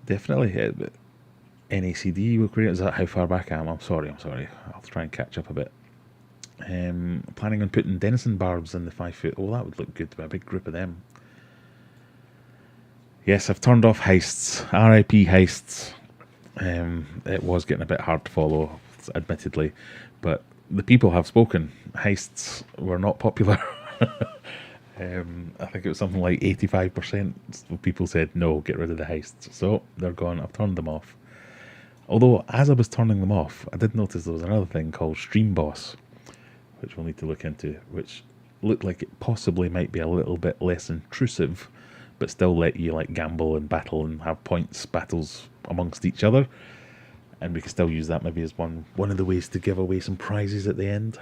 Definitely. NACD, is that how far back I am? I'm sorry. I'll try and catch up a bit. Planning on putting Denison barbs in the 5-foot. Oh, that would look good with a big group of them. Yes, I've turned off heists. RIP heists. It was getting a bit hard to follow, admittedly, but the people have spoken. Heists were not popular. I think it was something like 85% of people said, no, get rid of the heists. So they're gone. I've turned them off. Although, as I was turning them off, I did notice there was another thing called Stream Boss, which we'll need to look into, which looked like it possibly might be a little bit less intrusive, but still let you like gamble and battle and have battles amongst each other. And we can still use that maybe as one of the ways to give away some prizes at the end.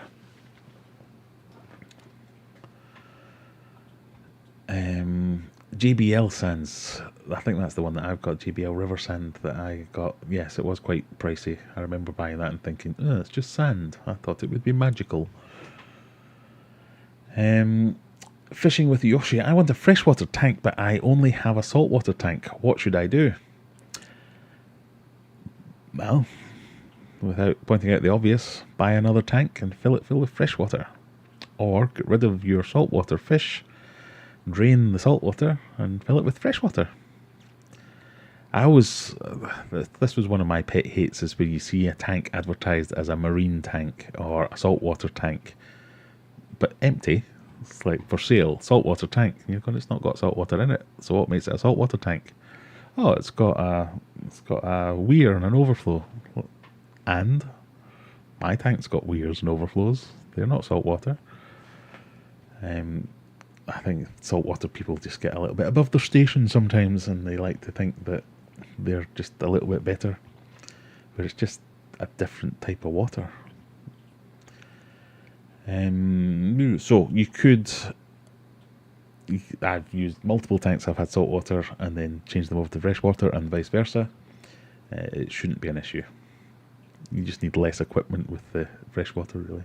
JBL Sands. I think that's the one that I've got, JBL River Sand that I got. Yes, it was quite pricey. I remember buying that and thinking, oh, it's just sand. I thought it would be magical. Fishing with Yoshi. I want a freshwater tank, but I only have a saltwater tank. What should I do? Well, without pointing out the obvious, buy another tank and fill it with freshwater. Or get rid of your saltwater fish, drain the saltwater and fill it with freshwater. This was one of my pet hates, is when you see a tank advertised as a marine tank or a saltwater tank, but empty. It's like, for sale, saltwater tank. And you're going, it's not got saltwater in it. So what makes it a saltwater tank? Oh, it's got a weir and an overflow. And my tank's got weirs and overflows. They're not saltwater. I think saltwater people just get a little bit above their station sometimes, and they like to think that they're just a little bit better, but it's just a different type of water. So you could. I've used multiple tanks. I've had saltwater and then changed them over to freshwater, and vice versa. It shouldn't be an issue. You just need less equipment with the freshwater, really.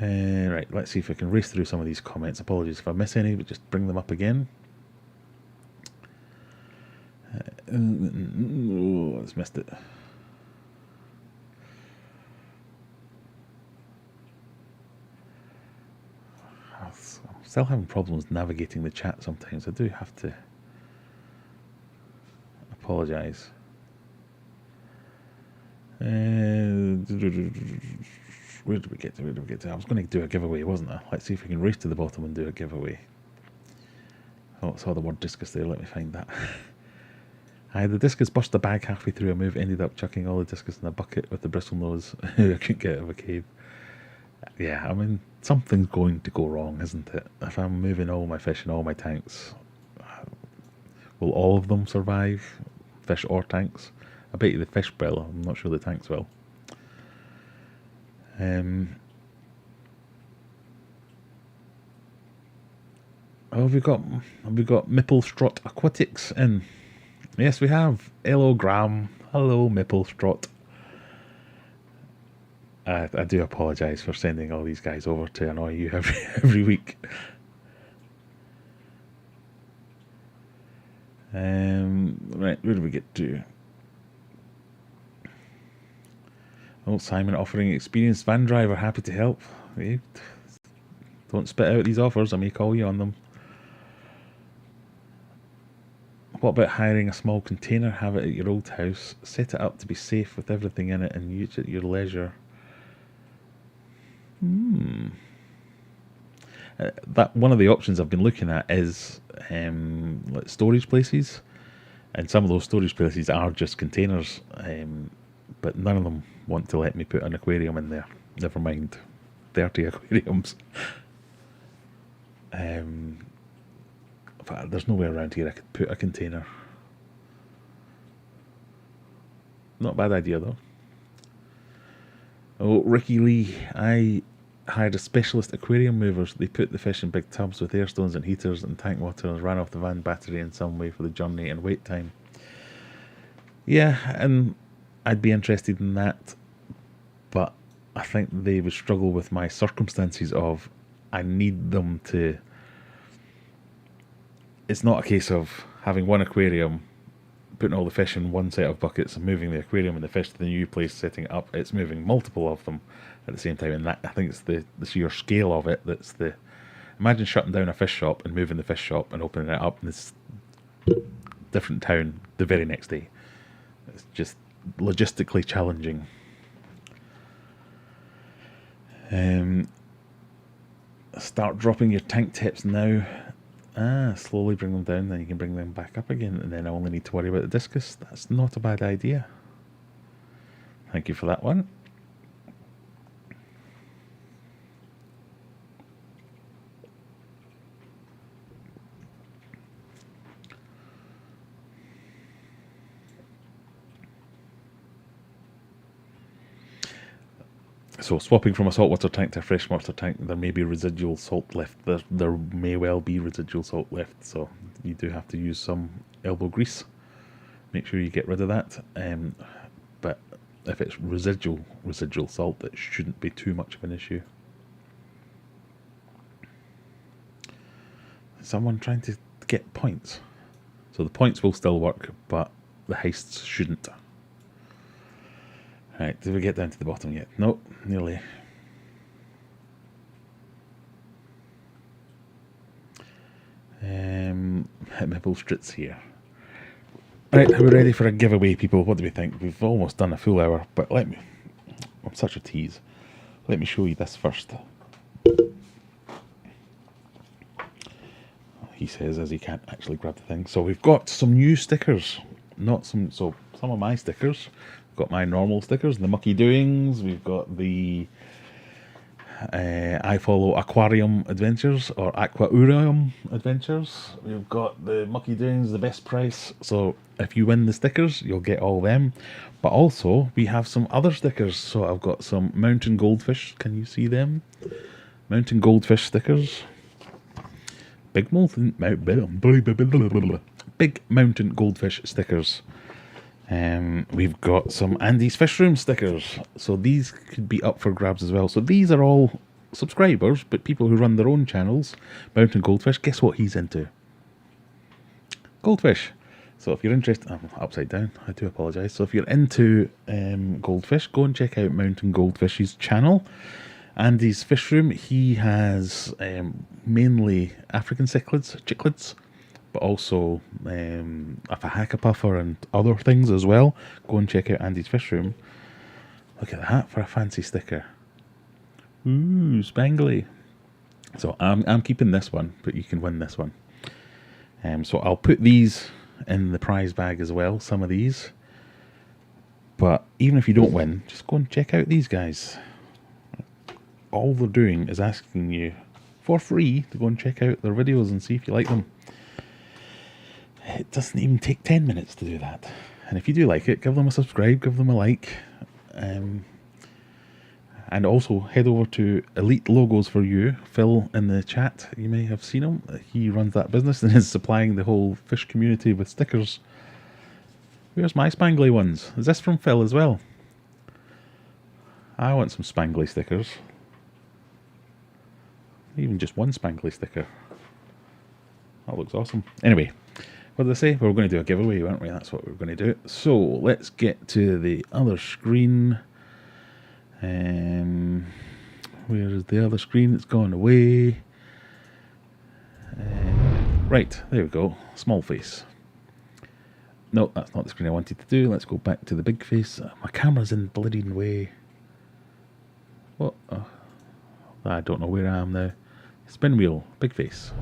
Right, let's see if I can race through some of these comments. Apologies if I miss any, but just bring them up again. Oh, I've missed it. I'm still having problems navigating the chat sometimes. I do have to apologise. Where did we get to? I was going to do a giveaway, wasn't I? Let's see if we can race to the bottom and do a giveaway. Oh, I saw the word discus there. Let me find that. The discus burst the bag halfway through a move, ended up chucking all the discus in a bucket with the bristle nose. I couldn't get out of a cave. Yeah, I mean, something's going to go wrong, isn't it? If I'm moving all my fish in all my tanks, will all of them survive? Fish or tanks? I bet you the fish will. I'm not sure the tanks will. Oh, have we got Mipplestrot Aquatics in? Yes, we have. Hello, Graham. Hello, Mipplestrot. I do apologise for sending all these guys over to annoy you every week. Right, where do we get to? Oh, Simon offering experienced van driver, happy to help. Hey, don't spit out these offers, I may call you on them. What about hiring a small container, have it at your old house, set it up to be safe with everything in it and use it at your leisure? That one of the options I've been looking at is like storage places, and some of those storage places are just containers, but none of them want to let me put an aquarium in there. Never mind 30 aquariums. But there's nowhere around here I could put a container. Not a bad idea though. Oh, Ricky Lee, I hired a specialist aquarium movers. They put the fish in big tubs with air stones and heaters and tank water and ran off the van battery in some way for the journey and wait time. Yeah, and I'd be interested in that, but I think they would struggle with my circumstances of I need them to... It's not a case of having one aquarium, putting all the fish in one set of buckets and moving the aquarium and the fish to the new place, setting it up. It's moving multiple of them at the same time, and that, I think it's the sheer scale of it that's the... Imagine shutting down a fish shop and moving the fish shop and opening it up in this different town the very next day. It's just logistically challenging. Start dropping your tank tips now. Slowly bring them down, then you can bring them back up again, and then I only need to worry about the discus. That's not a bad idea. Thank you for that one. So swapping from a saltwater tank to a freshwater tank, there may be residual salt left. There may well be residual salt left, so you do have to use some elbow grease. Make sure you get rid of that. But if it's residual salt, it shouldn't be too much of an issue. Someone trying to get points. So the points will still work, but the heists shouldn't. Right, did we get down to the bottom yet? Nope, nearly. Mibble Stritz here. Right, are we ready for a giveaway, people? What do we think? We've almost done a full hour, but I'm such a tease. Let me show you this first. He says as he can't actually grab the thing. So we've got some new stickers. Some of my stickers. Got my normal stickers, the Mucky Doings. We've got the I Follow Aquarium Adventures or Aquarium Adventures. We've got the Mucky Doings, the best price. So if you win the stickers, you'll get all them. But also we have some other stickers. So I've got some mountain goldfish. Can you see them? Mountain goldfish stickers. Big mountain goldfish stickers. We've got some Andy's Fish Room stickers, so these could be up for grabs as well. So these are all subscribers, but people who run their own channels. Mountain Goldfish, guess what he's into? Goldfish. So if you're interested, I'm upside down, I do apologise. So if you're into goldfish, go and check out Mountain Goldfish's channel. Andy's Fish Room, he has mainly African cichlids, but also a Fahaka puffer and other things as well. Go and check out Andy's Fish Room. Look at that for a fancy sticker. Ooh, spangly. So I'm keeping this one, but you can win this one. So I'll put these in the prize bag as well, some of these. But even if you don't win, just go and check out these guys. All they're doing is asking you for free to go and check out their videos and see if you like them. It doesn't even take 10 minutes to do that. And if you do like it, give them a subscribe, give them a like. And also head over to Elite Logos for You. Phil in the chat, you may have seen him. He runs that business and is supplying the whole fish community with stickers. Where's my spangly ones? Is this from Phil as well? I want some spangly stickers. Even just one spangly sticker. That looks awesome. Anyway. What did I say? We were going to do a giveaway, weren't we? That's what we were going to do. So let's get to the other screen. Where is the other screen? It's gone away. Right, there we go. Small face. No, that's not the screen I wanted to do. Let's go back to the big face. My camera's in bleeding way. What? Oh, I don't know where I am now. Spin wheel, big face.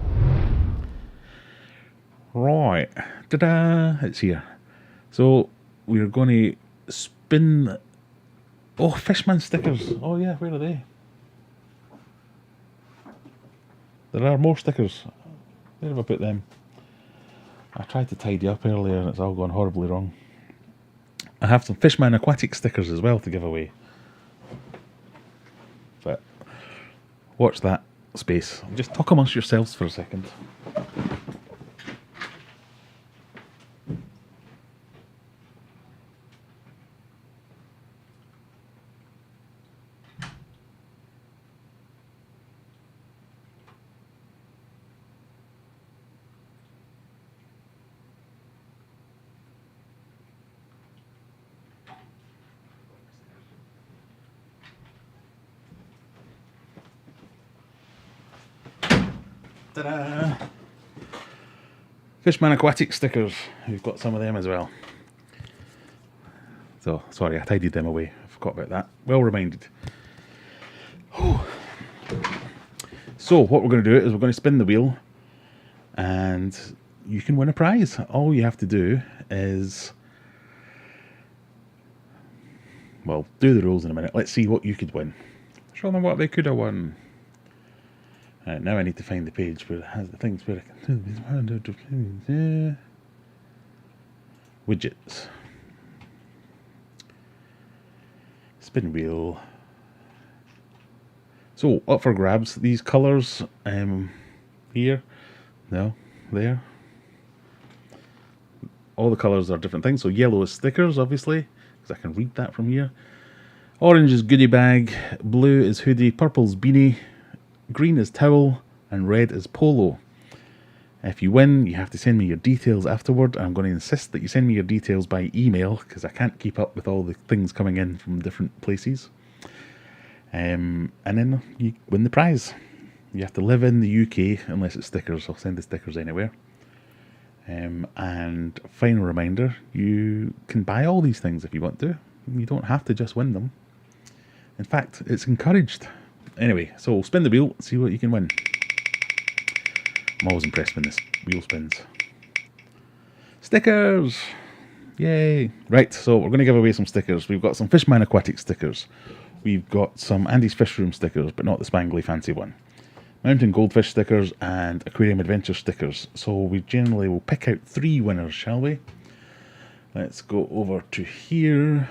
Right, ta-da! It's here. So we're going to spin. Oh, Fishman stickers. Oh yeah, where are they? There are more stickers. Where have I put them? I tried to tidy up earlier and it's all gone horribly wrong. I have some Fishman aquatic stickers as well to give away. But watch that space. Just talk amongst yourselves for a second. Ta-da! Fishman aquatic stickers. We've got some of them as well. So, sorry, I tidied them away. I forgot about that. Well reminded. So, what we're going to do is we're going to spin the wheel and you can win a prize. All you have to do is... Well, do the rules in a minute. Let's see what you could win. Show them what they could have won. Now I need to find the page where it has the things where I can... Widgets. Spin wheel. So, up for grabs, these colours here, no, there. All the colours are different things. So yellow is stickers, obviously, because I can read that from here. Orange is goodie bag, blue is hoodie, purple's beanie, green is towel, and red is polo. If you win, you have to send me your details afterward. I'm going to insist that you send me your details by email because I can't keep up with all the things coming in from different places. And then you win the prize. You have to live in the UK unless it's stickers. I'll send the stickers anywhere. And final reminder, you can buy all these things if you want to. You don't have to just win them. In fact, it's encouraged. Anyway, so spin the wheel, see what you can win. I'm always impressed when this wheel spins. Stickers! Yay! Right, so we're going to give away some stickers. We've got some Fishman Aquatic stickers. We've got some Andy's Fish Room stickers, but not the spangly fancy one. Mountain Goldfish stickers and Aquarium Adventure stickers. So we generally will pick out 3 winners, shall we? Let's go over to here.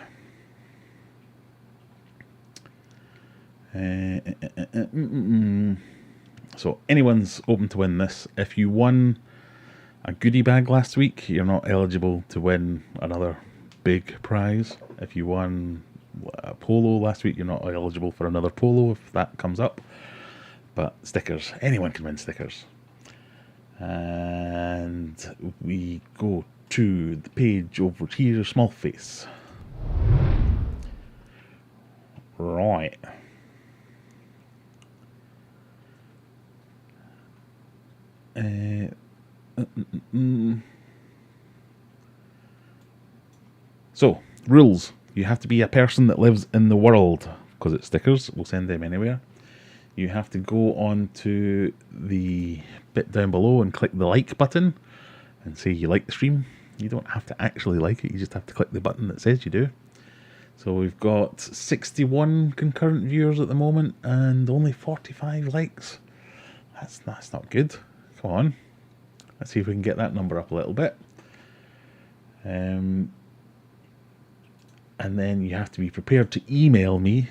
So anyone's open to win this. If you won a goodie bag last week, you're not eligible to win another big prize. If you won a polo last week, you're not eligible for another polo if that comes up. But stickers, anyone can win stickers. And we go to the page over here, small face. Right. So, rules. You have to be a person that lives in the world, because it's stickers, we'll send them anywhere. You have to go on to the bit down below and click the like button and say you like the stream. You don't have to actually like it, you just have to click the button that says you do. So we've got 61 concurrent viewers at the moment and only 45 likes. That's not good. Come on. Let's see if we can get that number up a little bit. And then you have to be prepared to email me.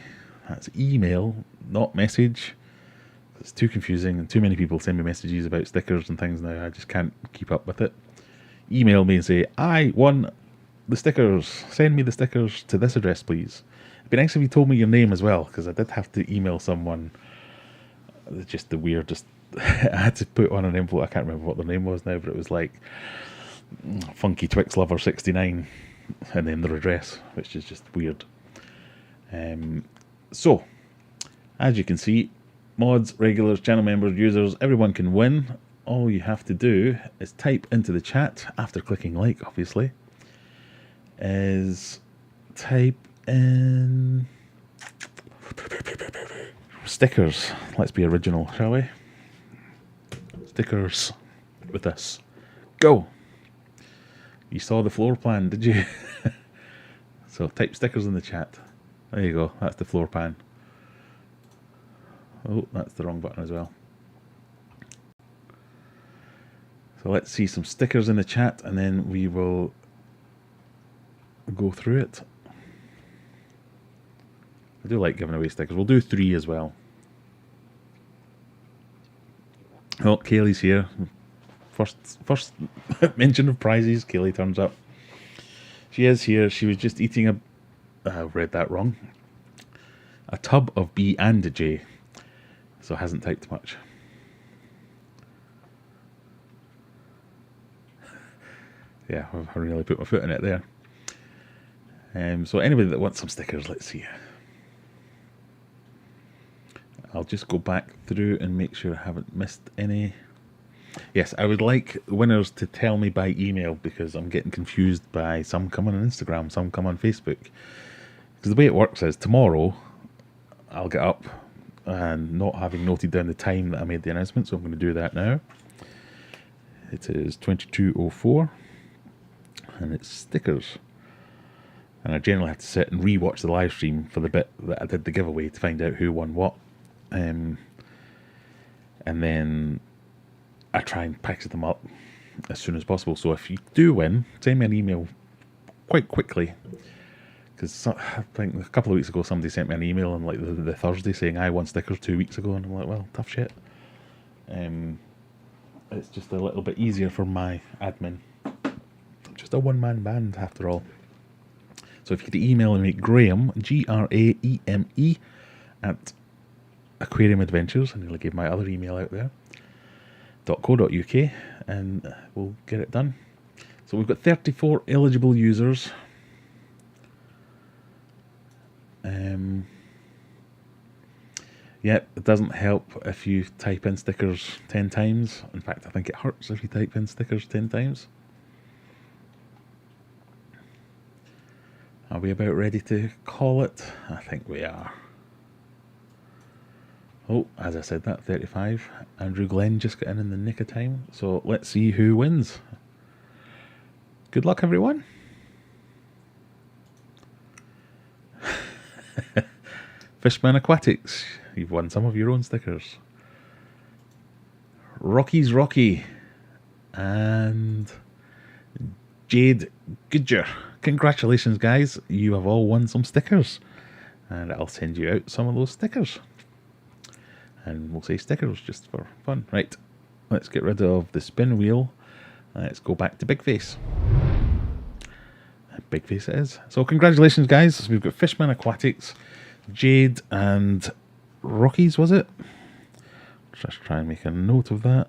That's email, not message. It's too confusing and too many people send me messages about stickers and things now. I just can't keep up with it. Email me and say, I won the stickers. Send me the stickers to this address, please. It'd be nice if you told me your name as well, because I did have to email someone. It's just the weirdest. I had to put on an envelope. I can't remember what their name was now, but it was like, Funky Twix Lover 69, and then the redress, which is just weird. So, as you can see, mods, regulars, channel members, users, everyone can win. All you have to do is type into the chat, after clicking like, obviously, is type in stickers. Let's be original, shall we? Stickers with this. Go! You saw the floor plan, did you? So type stickers in the chat. There you go, that's the floor plan. Oh, that's the wrong button as well. So let's see some stickers in the chat and then we will go through it. I do like giving away stickers. We'll do 3 as well. Oh, Kaylee's here. First mention of prizes. Kaylee turns up. She is here. She was just eating a... I read that wrong. A tub of B and J. So hasn't typed much. Yeah, I've really put my foot in it there. So anybody that wants some stickers, let's see. I'll just go back through and make sure I haven't missed any. Yes, I would like winners to tell me by email because I'm getting confused by some come on Instagram, some come on Facebook. Because the way it works is tomorrow I'll get up and not having noted down the time that I made the announcement, so I'm going to do that now. It is 22:04 and it's stickers. And I generally have to sit and re-watch the live stream for the bit that I did the giveaway to find out who won what. And then I try and package them up as soon as possible. So if you do win, send me an email quite quickly. Because I think a couple of weeks ago somebody sent me an email on like the Thursday saying I won stickers 2 weeks ago. And I'm like, well, tough shit. It's just a little bit easier for my admin. Just a one-man band after all. So if you could email me, Graham, Graeme, at Aquarium Adventures, and I'll give my other email out there, .co.uk, and we'll get it done. So we've got 34 eligible users. Yeah, it doesn't help if you type in stickers 10 times. In fact, I think it hurts if you type in stickers 10 times. Are we about ready to call it? I think we are. Oh, as I said that, 35. Andrew Glenn just got in the nick of time. So let's see who wins. Good luck, everyone. Fishman Aquatics, you've won some of your own stickers. Rocky's Rocky and Jade Goodger. Congratulations, guys. You have all won some stickers. And I'll send you out some of those stickers. And we'll say stickers just for fun. Right, let's get rid of the spin wheel. Let's go back to Big Face. Big Face it is. So congratulations, guys. So we've got Fishman Aquatics, Jade, and Rockies, was it? Just try and make a note of that.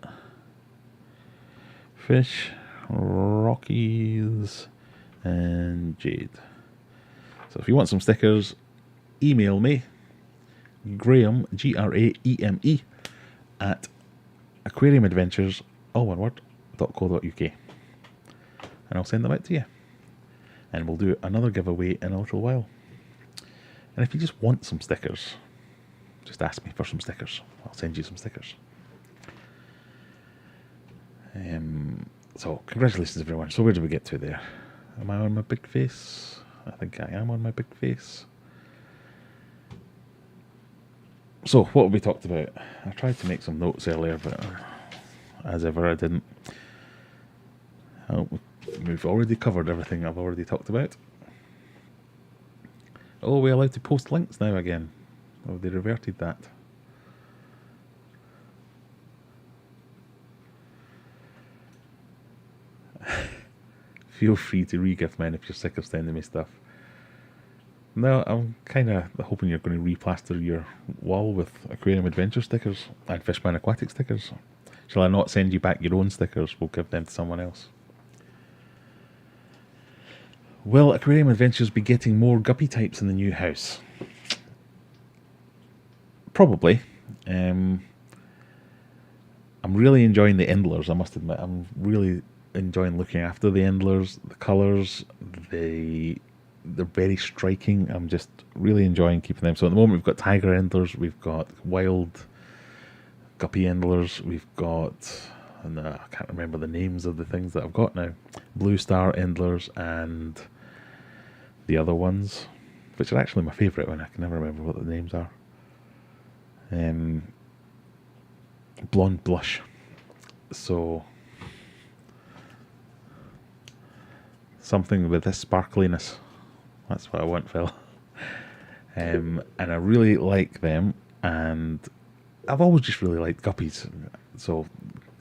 Fish, Rockies, and Jade. So if you want some stickers, email me, Graham, Graeme, at aquariumadventures, all one word, .co.uk. And I'll send them out to you. And we'll do another giveaway in a little while. And if you just want some stickers, just ask me for some stickers. I'll send you some stickers. So, congratulations everyone. So where did we get to there? Am I on my big face? I think I am on my big face. So, what have we talked about? I tried to make some notes earlier, but as ever I didn't. Oh, we've already covered everything I've already talked about. Oh, we're allowed to post links now again. Oh, they reverted that. Feel free to re-gift men if you're sick of sending me stuff. No, I'm kind of hoping you're going to replaster your wall with Aquarium Adventure stickers and Fishman Aquatic stickers. Shall I not send you back your own stickers? We'll give them to someone else. Will Aquarium Adventures be getting more guppy types in the new house? Probably. I'm really enjoying the endlers, I must admit. I'm really enjoying looking after the endlers. The colours, they're very striking. I'm just really enjoying keeping them. So at the moment we've got tiger endlers, we've got wild guppy endlers, we've got, and I can't remember the names of the things that I've got now. Blue star endlers and the other ones, which are actually my favourite one. I can never remember what the names are. Blonde blush. So something with this sparkliness. That's what I want, Phil. And I really like them, and I've always just really liked guppies. So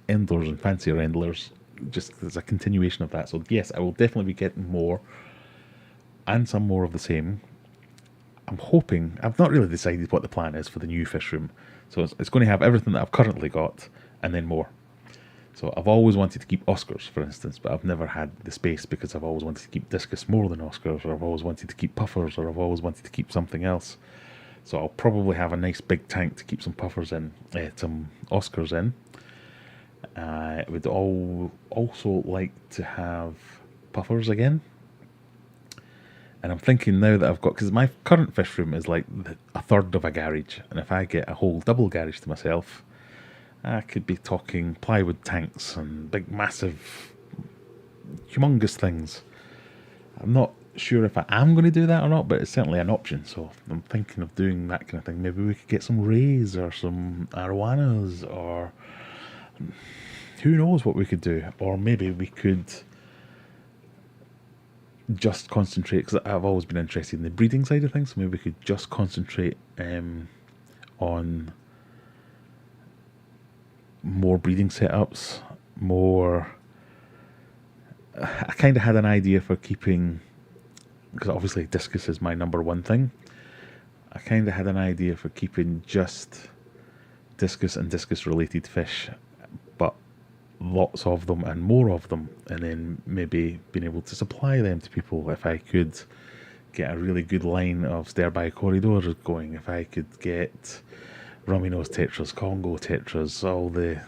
endlers and fancier endlers, just as a continuation of that. So yes, I will definitely be getting more, and some more of the same. I'm hoping, I've not really decided what the plan is for the new fish room. So it's going to have everything that I've currently got, and then more. So I've always wanted to keep Oscars, for instance, but I've never had the space because I've always wanted to keep discus more than Oscars, or I've always wanted to keep puffers, or I've always wanted to keep something else. So I'll probably have a nice big tank to keep some puffers in, some Oscars in. I would also like to have puffers again. And I'm thinking now that I've got, because my current fish room is like a third of a garage, and if I get a whole double garage to myself, I could be talking plywood tanks and big, massive, humongous things. I'm not sure if I am going to do that or not, but it's certainly an option. So I'm thinking of doing that kind of thing. Maybe we could get some rays or some arowanas, or who knows what we could do. Or maybe we could just concentrate, because I've always been interested in the breeding side of things, so maybe we could just concentrate on more breeding setups, more. I kind of had an idea for keeping, because obviously discus is my number one thing. I kind of had an idea for keeping just discus and discus related fish, but lots of them and more of them, and then maybe being able to supply them to people. If I could get a really good line of Sterbai corridors going, if I could get rummy nose tetras, Congo tetras, all the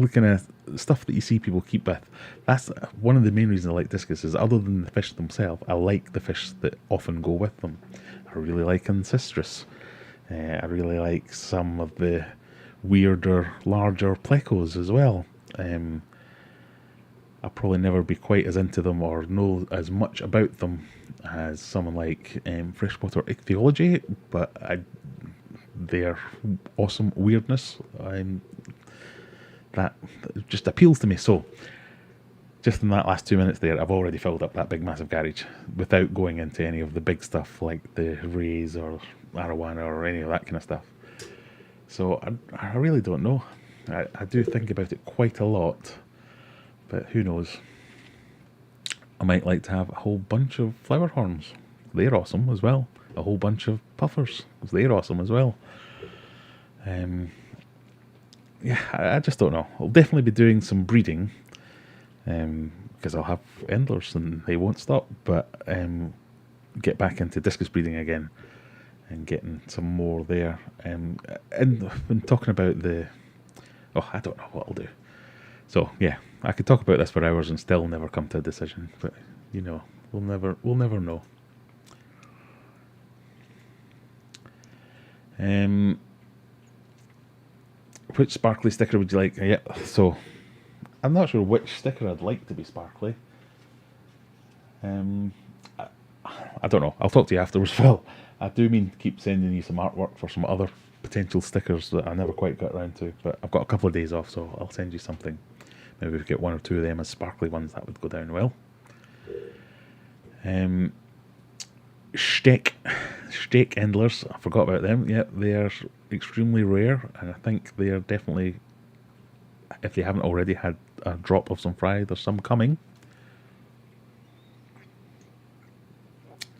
kind of stuff that you see people keep with. That's one of the main reasons I like discus, is other than the fish themselves, I like the fish that often go with them. I really like Ancistrus. I really like some of the weirder, larger plecos as well. I'll probably never be quite as into them or know as much about them as someone like freshwater ichthyology, but their awesome weirdness, that just appeals to me. So just in that last 2 minutes there, I've already filled up that big massive garage without going into any of the big stuff like the rays or arowana or any of that kind of stuff. So I really don't know. I do think about it quite a lot, but who knows. I might like to have a whole bunch of flower horns. They're awesome as well. A whole bunch of puffers. They're awesome as well. Yeah, I just don't know. I'll definitely be doing some breeding, because I'll have endlers and they won't stop, but get back into discus breeding again and getting some more there. And when talking about I don't know what I'll do. So yeah, I could talk about this for hours and still never come to a decision, but we'll never know. Which sparkly sticker would you like? Yeah, so I'm not sure which sticker I'd like to be sparkly. I don't know. I'll talk to you afterwards, Phil. I do mean to keep sending you some artwork for some other potential stickers that I never quite got around to, but I've got a couple of days off, so I'll send you something. Maybe if we get one or two of them as sparkly ones, that would go down well. Steak endlers, I forgot about them. Yeah, they're extremely rare, and I think they're definitely, if they haven't already had a drop of some fry, there's some coming.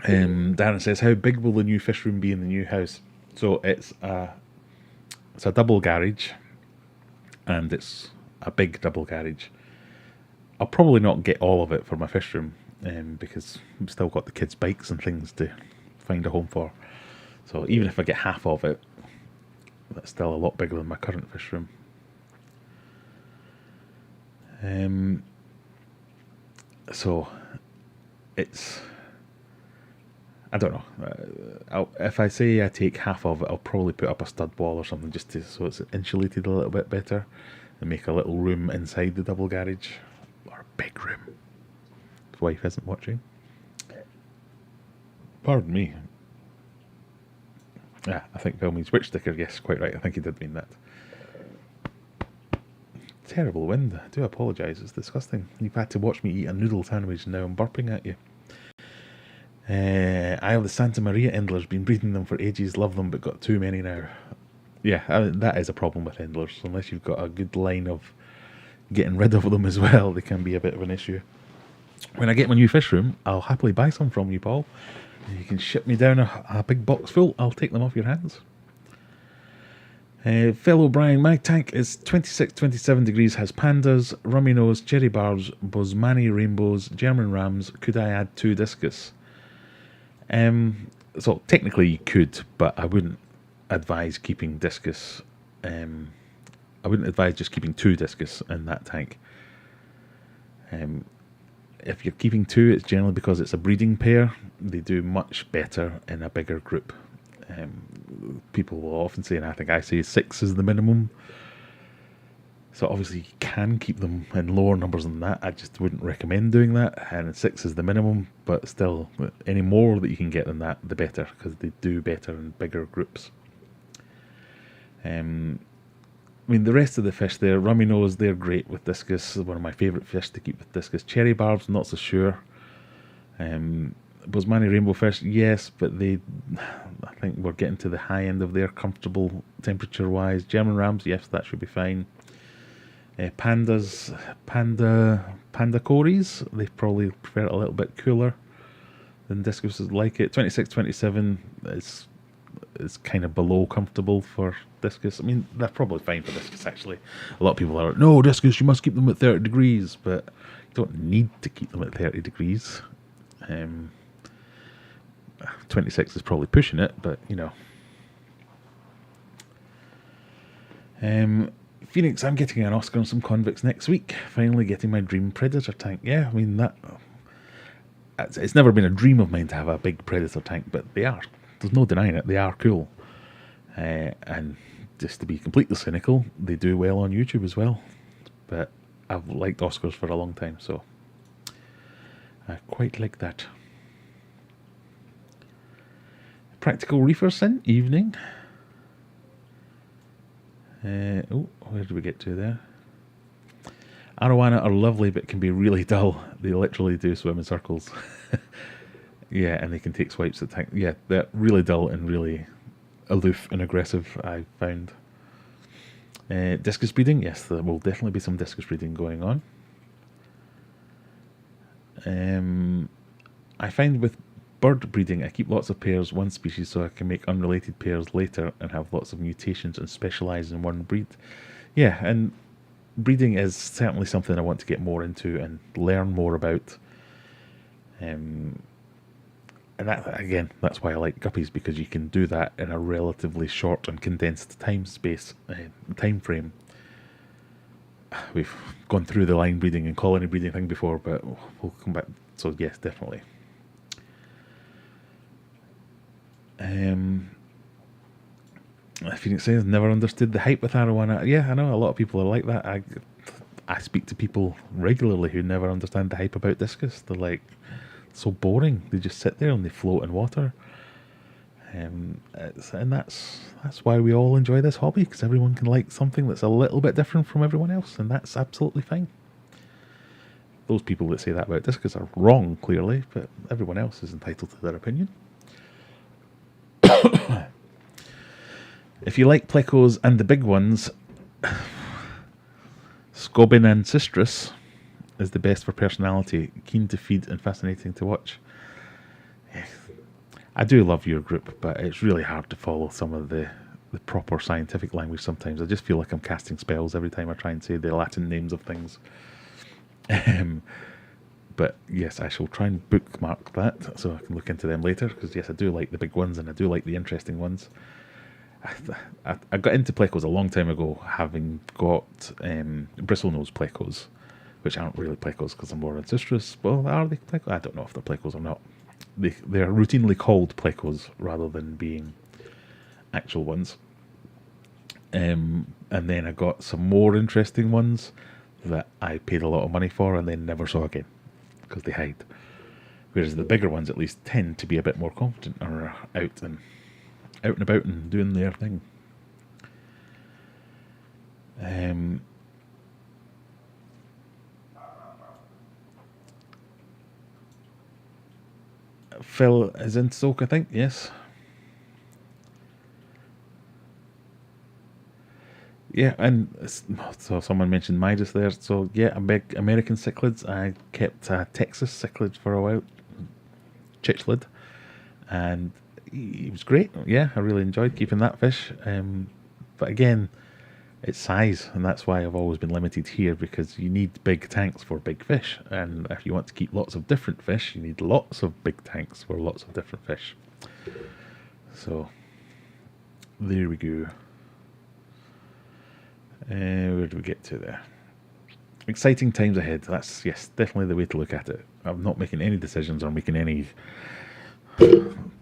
Darren says, how big will the new fish room be in the new house? So it's a double garage, and it's a big double garage. I'll probably not get all of it for my fish room. because we've still got the kids' bikes and things to find a home for. So even if I get half of it, that's still a lot bigger than my current fish room. So it's, I don't know. If I say I take half of it, I'll probably put up a stud wall or something just so it's insulated a little bit better, and make a little room inside the double garage, or a big room. His wife isn't watching. Pardon me. Yeah, I think Phil means witch sticker. Yes, quite right. I think he did mean that. Terrible wind. I do apologise. It's disgusting. You've had to watch me eat a noodle sandwich and now I'm burping at you. I have the Santa Maria endlers. Been breeding them for ages. Love them, but got too many now. Yeah, that is a problem with endlers. Unless you've got a good line of getting rid of them as well, they can be a bit of an issue. When I get my new fish room, I'll happily buy some from you, Paul. You can ship me down a big box full. I'll take them off your hands. Phil O'Brien, my tank is 26-27 degrees, has pandas, rummy nose, cherry barbs, Bosmani rainbows, German rams. Could I add 2 discus? So technically you could, but I wouldn't advise keeping discus. I wouldn't advise just keeping 2 discus in that tank. If you're keeping 2, it's generally because it's a breeding pair. They do much better in a bigger group. People will often say, and I think I say 6 is the minimum. So obviously you can keep them in lower numbers than that. I just wouldn't recommend doing that. And 6 is the minimum, but still, any more that you can get than that, the better, because they do better in bigger groups. I mean, the rest of the fish there, rummy nose, they're great with discus. One of my favourite fish to keep with discus. Cherry barbs, not so sure. Bosmani rainbow fish, yes, but I think we're getting to the high end of their comfortable temperature-wise. German rams, yes, that should be fine. Pandas, panda cories, they probably prefer it a little bit cooler than discus is like it. 26-27 is kind of below comfortable for discus. I mean, they're probably fine for discus, actually. A lot of people are like, no, discus, you must keep them at 30 degrees, but you don't need to keep them at 30 degrees. 26 is probably pushing it, but you know. Phoenix, I'm getting an Oscar on some convicts next week. Finally getting my dream predator tank. Yeah, I mean, it's never been a dream of mine to have a big predator tank, but they are. There's no denying it. They are cool. And just to be completely cynical, they do well on YouTube as well. But I've liked Oscars for a long time, so I quite like that. Practical Reefer Sin, evening. Where did we get to there? Arowana are lovely, but can be really dull. They literally do swim in circles. Yeah, and they can take swipes at tank. Yeah, they're really dull and really aloof and aggressive, I found. Discus breeding, yes, there will definitely be some discus breeding going on. I find with bird breeding, I keep lots of pairs, one species, so I can make unrelated pairs later and have lots of mutations and specialise in one breed. Yeah, and breeding is certainly something I want to get more into and learn more about. And that, again, that's why I like guppies, because you can do that in a relatively short and condensed time frame. We've gone through the line breeding and colony breeding thing before, but we'll come back. So yes, definitely. Phoenix says, never understood the hype with Arowana. Yeah, I know a lot of people are like that. I speak to people regularly who never understand the hype about discus. They're like, so boring. They just sit there and they float in water. And that's why we all enjoy this hobby, because everyone can like something that's a little bit different from everyone else, and that's absolutely fine. Those people that say that about discus are wrong, clearly, but everyone else is entitled to their opinion. If you like plecos and the big ones, Scobin and Sistrus is the best for personality, keen to feed and fascinating to watch. I do love your group, but it's really hard to follow some of the proper scientific language sometimes. I just feel like I'm casting spells every time I try and say the Latin names of things. But yes, I shall try and bookmark that so I can look into them later, because yes, I do like the big ones and I do like the interesting ones. I got into plecos a long time ago, having got bristlenose plecos, which aren't really plecos because they're more ancistrous. Well, are they plecos? I don't know if they're plecos or not. They're routinely called plecos rather than being actual ones. And then I got some more interesting ones that I paid a lot of money for and then never saw again because they hide. Whereas the bigger ones at least tend to be a bit more confident or out and about and doing their thing. Phil is in Stoke, I think, yes. Yeah, and so someone mentioned Midas there. So yeah, a big American cichlids. I kept a Texas cichlid for a while, chichlid, and he was great. Yeah, I really enjoyed keeping that fish. But again, it's size, and that's why I've always been limited here, because you need big tanks for big fish, and if you want to keep lots of different fish, you need lots of big tanks for lots of different fish. So there we go. Where do we get to there? Exciting times ahead. That's, yes, definitely the way to look at it. I'm not making any decisions or making any...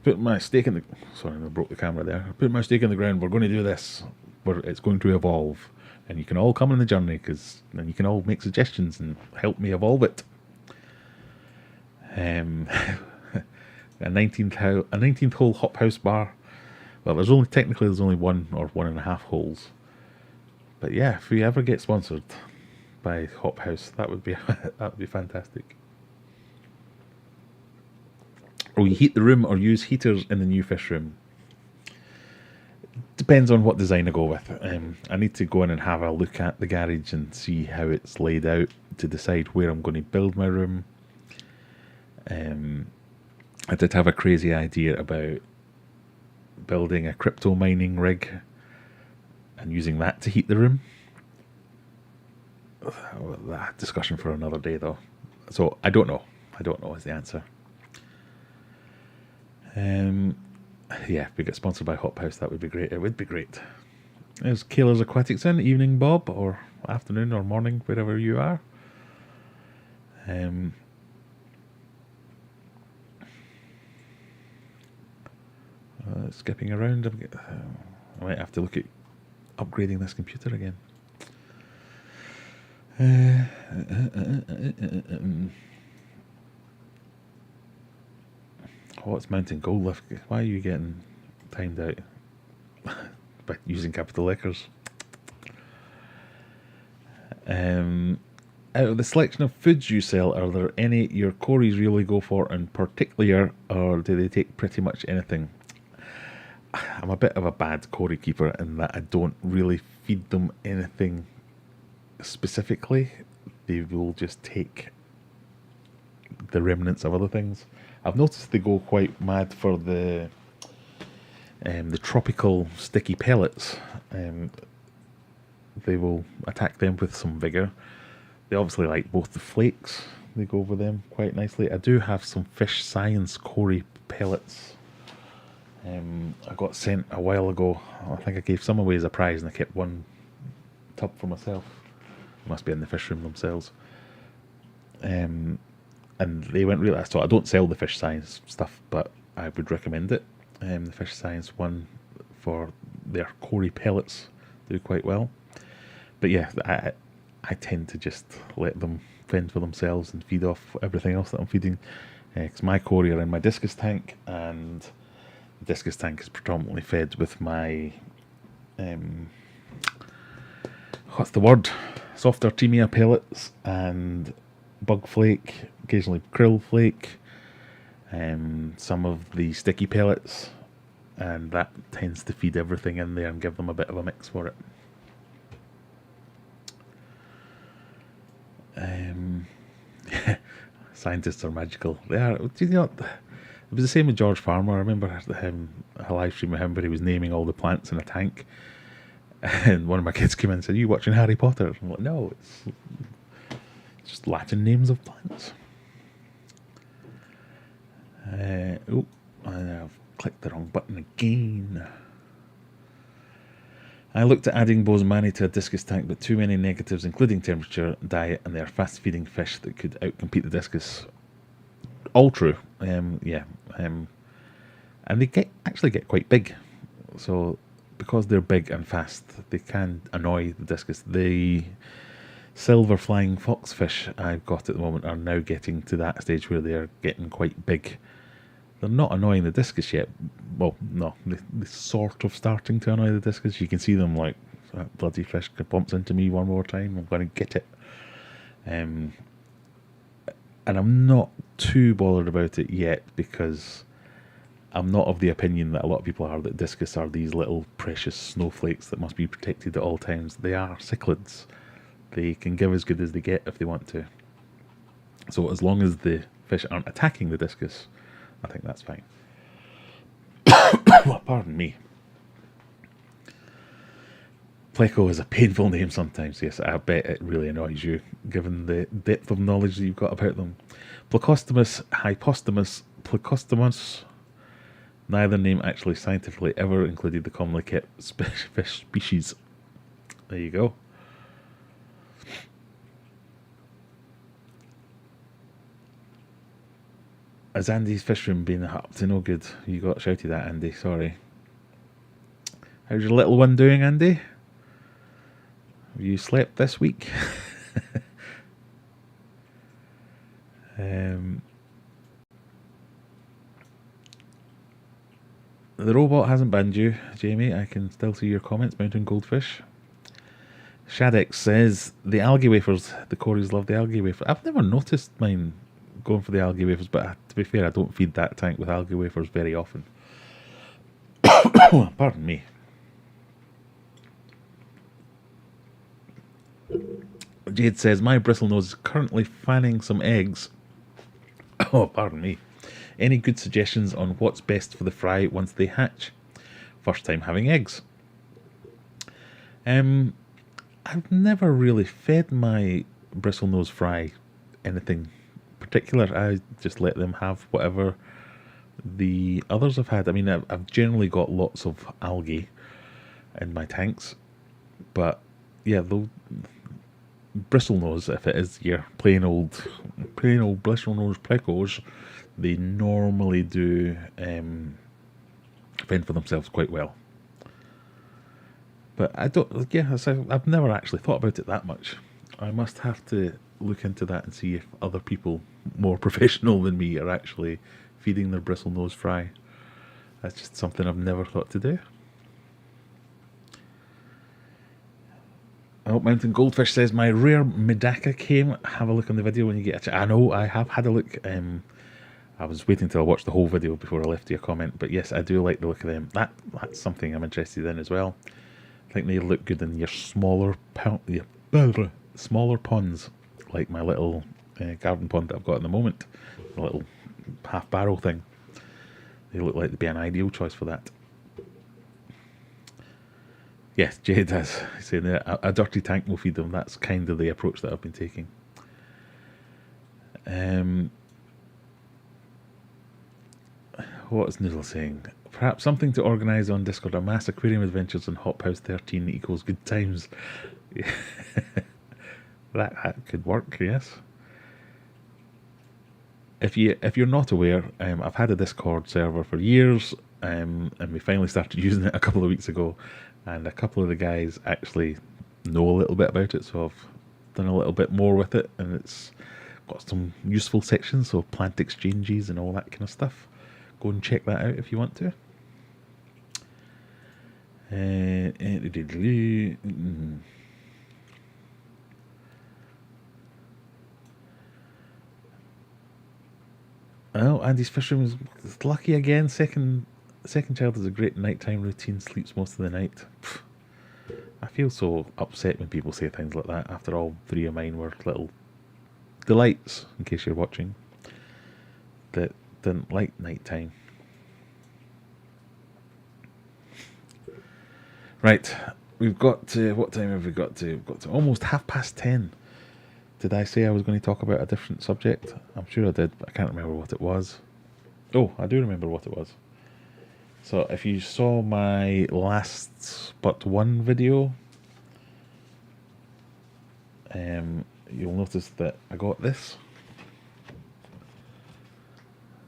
Put my stake in the... Sorry, I broke the camera there. Put my stake in the ground. We're going to do this. It's going to evolve. And you can all come on the journey, because then you can all make suggestions and help me evolve it. A 19th hole hop house bar. Well, there's only one or 1.5 holes. But yeah, if we ever get sponsored by Hop House, that would be fantastic. Or you heat the room or use heaters in the new fish room. Depends on what design I go with. I need to go in and have a look at the garage and see how it's laid out to decide where I'm going to build my room. I did have a crazy idea about building a crypto mining rig and using that to heat the room. That discussion for another day, though. So I don't know is the answer. Yeah, if we get sponsored by Hop House, that would be great. It would be great. There's Kayla's Aquatics in. Evening, Bob, or afternoon or morning, wherever you are. Skipping around. I might have to look at upgrading this computer again. What's mounting gold lift? Why are you getting timed out by using capital letters? Out of the selection of foods you sell, are there any your Corys really go for in particular, or do they take pretty much anything? I'm a bit of a bad Cory keeper in that I don't really feed them anything specifically. They will just take the remnants of other things. I've noticed they go quite mad for the tropical sticky pellets. They will attack them with some vigour. They obviously like both the flakes. They go over them quite nicely. I do have some Fish Science Cory pellets. I got sent a while ago. I think I gave some away as a prize and I kept one tub for myself. It must be in the fish room themselves. And they went really... So I don't sell the Fish Science stuff, but I would recommend it. The Fish Science one for their Cory pellets do quite well. But yeah, I tend to just let them fend for themselves and feed off everything else that I'm feeding. Because my Cory are in my discus tank, and the discus tank is predominantly fed with my what's the word? Soft Artemia pellets and bug flake, occasionally krill flake, some of the sticky pellets, and that tends to feed everything in there and give them a bit of a mix for it. Scientists are magical. They are. Do you know? It was the same with George Farmer. I remember a live stream with him where he was naming all the plants in a tank, and one of my kids came in and said, "Are you watching Harry Potter?" I'm like, "No, it's just Latin names of plants." Oh, I've clicked the wrong button again. I looked at adding Bosemani to a discus tank, but too many negatives, including temperature, diet, and they are fast-feeding fish that could outcompete the discus. All true. Yeah. And they actually get quite big. So because they're big and fast, they can annoy the discus. The silver flying foxfish I've got at the moment are now getting to that stage where they're getting quite big. They're not annoying the discus yet. Well, no, they're sort of starting to annoy the discus. You can see them like, that bloody fish bumps into me one more time, I'm going to get it. And I'm not too bothered about it yet because I'm not of the opinion that a lot of people are that discus are these little precious snowflakes that must be protected at all times. They are cichlids. They can give as good as they get if they want to. So as long as the fish aren't attacking the discus, I think that's fine. Pardon me. Pleco is a painful name sometimes, yes, I bet it really annoys you, given the depth of knowledge that you've got about them. Plecostomus, Hypostomus, Plecostomus, neither name actually scientifically ever included the commonly kept fish species. There you go. Has Andy's fish room been up to no good? You got shouted at, Andy, sorry. How's your little one doing, Andy? Have you slept this week? The robot hasn't banned you, Jamie. I can still see your comments. Mountain goldfish. Shadex says the algae wafers. The Corys love the algae wafers. I've never noticed mine going for the algae wafers, but to be fair, I don't feed that tank with algae wafers very often. Pardon me. Jade says my bristlenose is currently fanning some eggs. Oh, pardon me. Any good suggestions on what's best for the fry once they hatch? First time having eggs. I've never really fed my bristlenose fry anything particular. I just let them have whatever the others have had. I mean, I've generally got lots of algae in my tanks, but yeah, the bristlenose, if it is your plain old bristlenose plecos, they normally do fend for themselves quite well. But I don't, yeah, I've never actually thought about it that much. I must have to look into that and see if other people more professional than me are actually feeding their bristlenose fry. That's just something I've never thought to do. Oh, Mountain Goldfish says, my rare Medaka came. Have a look on the video when you get a chance. I know, I have had a look. I was waiting till I watched the whole video before I left you a comment. But yes, I do like the look of them. That's something I'm interested in as well. I think they look good in your smaller ponds, like my little garden pond that I've got at the moment. The little half barrel thing. They look like they'd be an ideal choice for that. Yes, Jade has saying that a dirty tank will feed them. That's kind of the approach that I've been taking. What is Noodle saying? Perhaps something to organise on Discord. A mass aquarium adventures on Hop House 13 equals good times. that could work, yes. If you're not aware, I've had a Discord server for years, and we finally started using it a couple of weeks ago, and a couple of the guys actually know a little bit about it, so I've done a little bit more with it, and it's got some useful sections, so plant exchanges and all that kind of stuff. Go and check that out if you want to. Oh, Andy's fish room is lucky again. Second child has a great nighttime routine, sleeps most of the night. I feel so upset when people say things like that. After all, 3 of mine were little delights, in case you're watching, that didn't like nighttime. Right, we've got to, what time have we got to? We've got to almost 10:30. Did I say I was going to talk about a different subject? I'm sure I did, but I can't remember what it was. Oh, I do remember what it was. So if you saw my last but one video, you'll notice that I got this.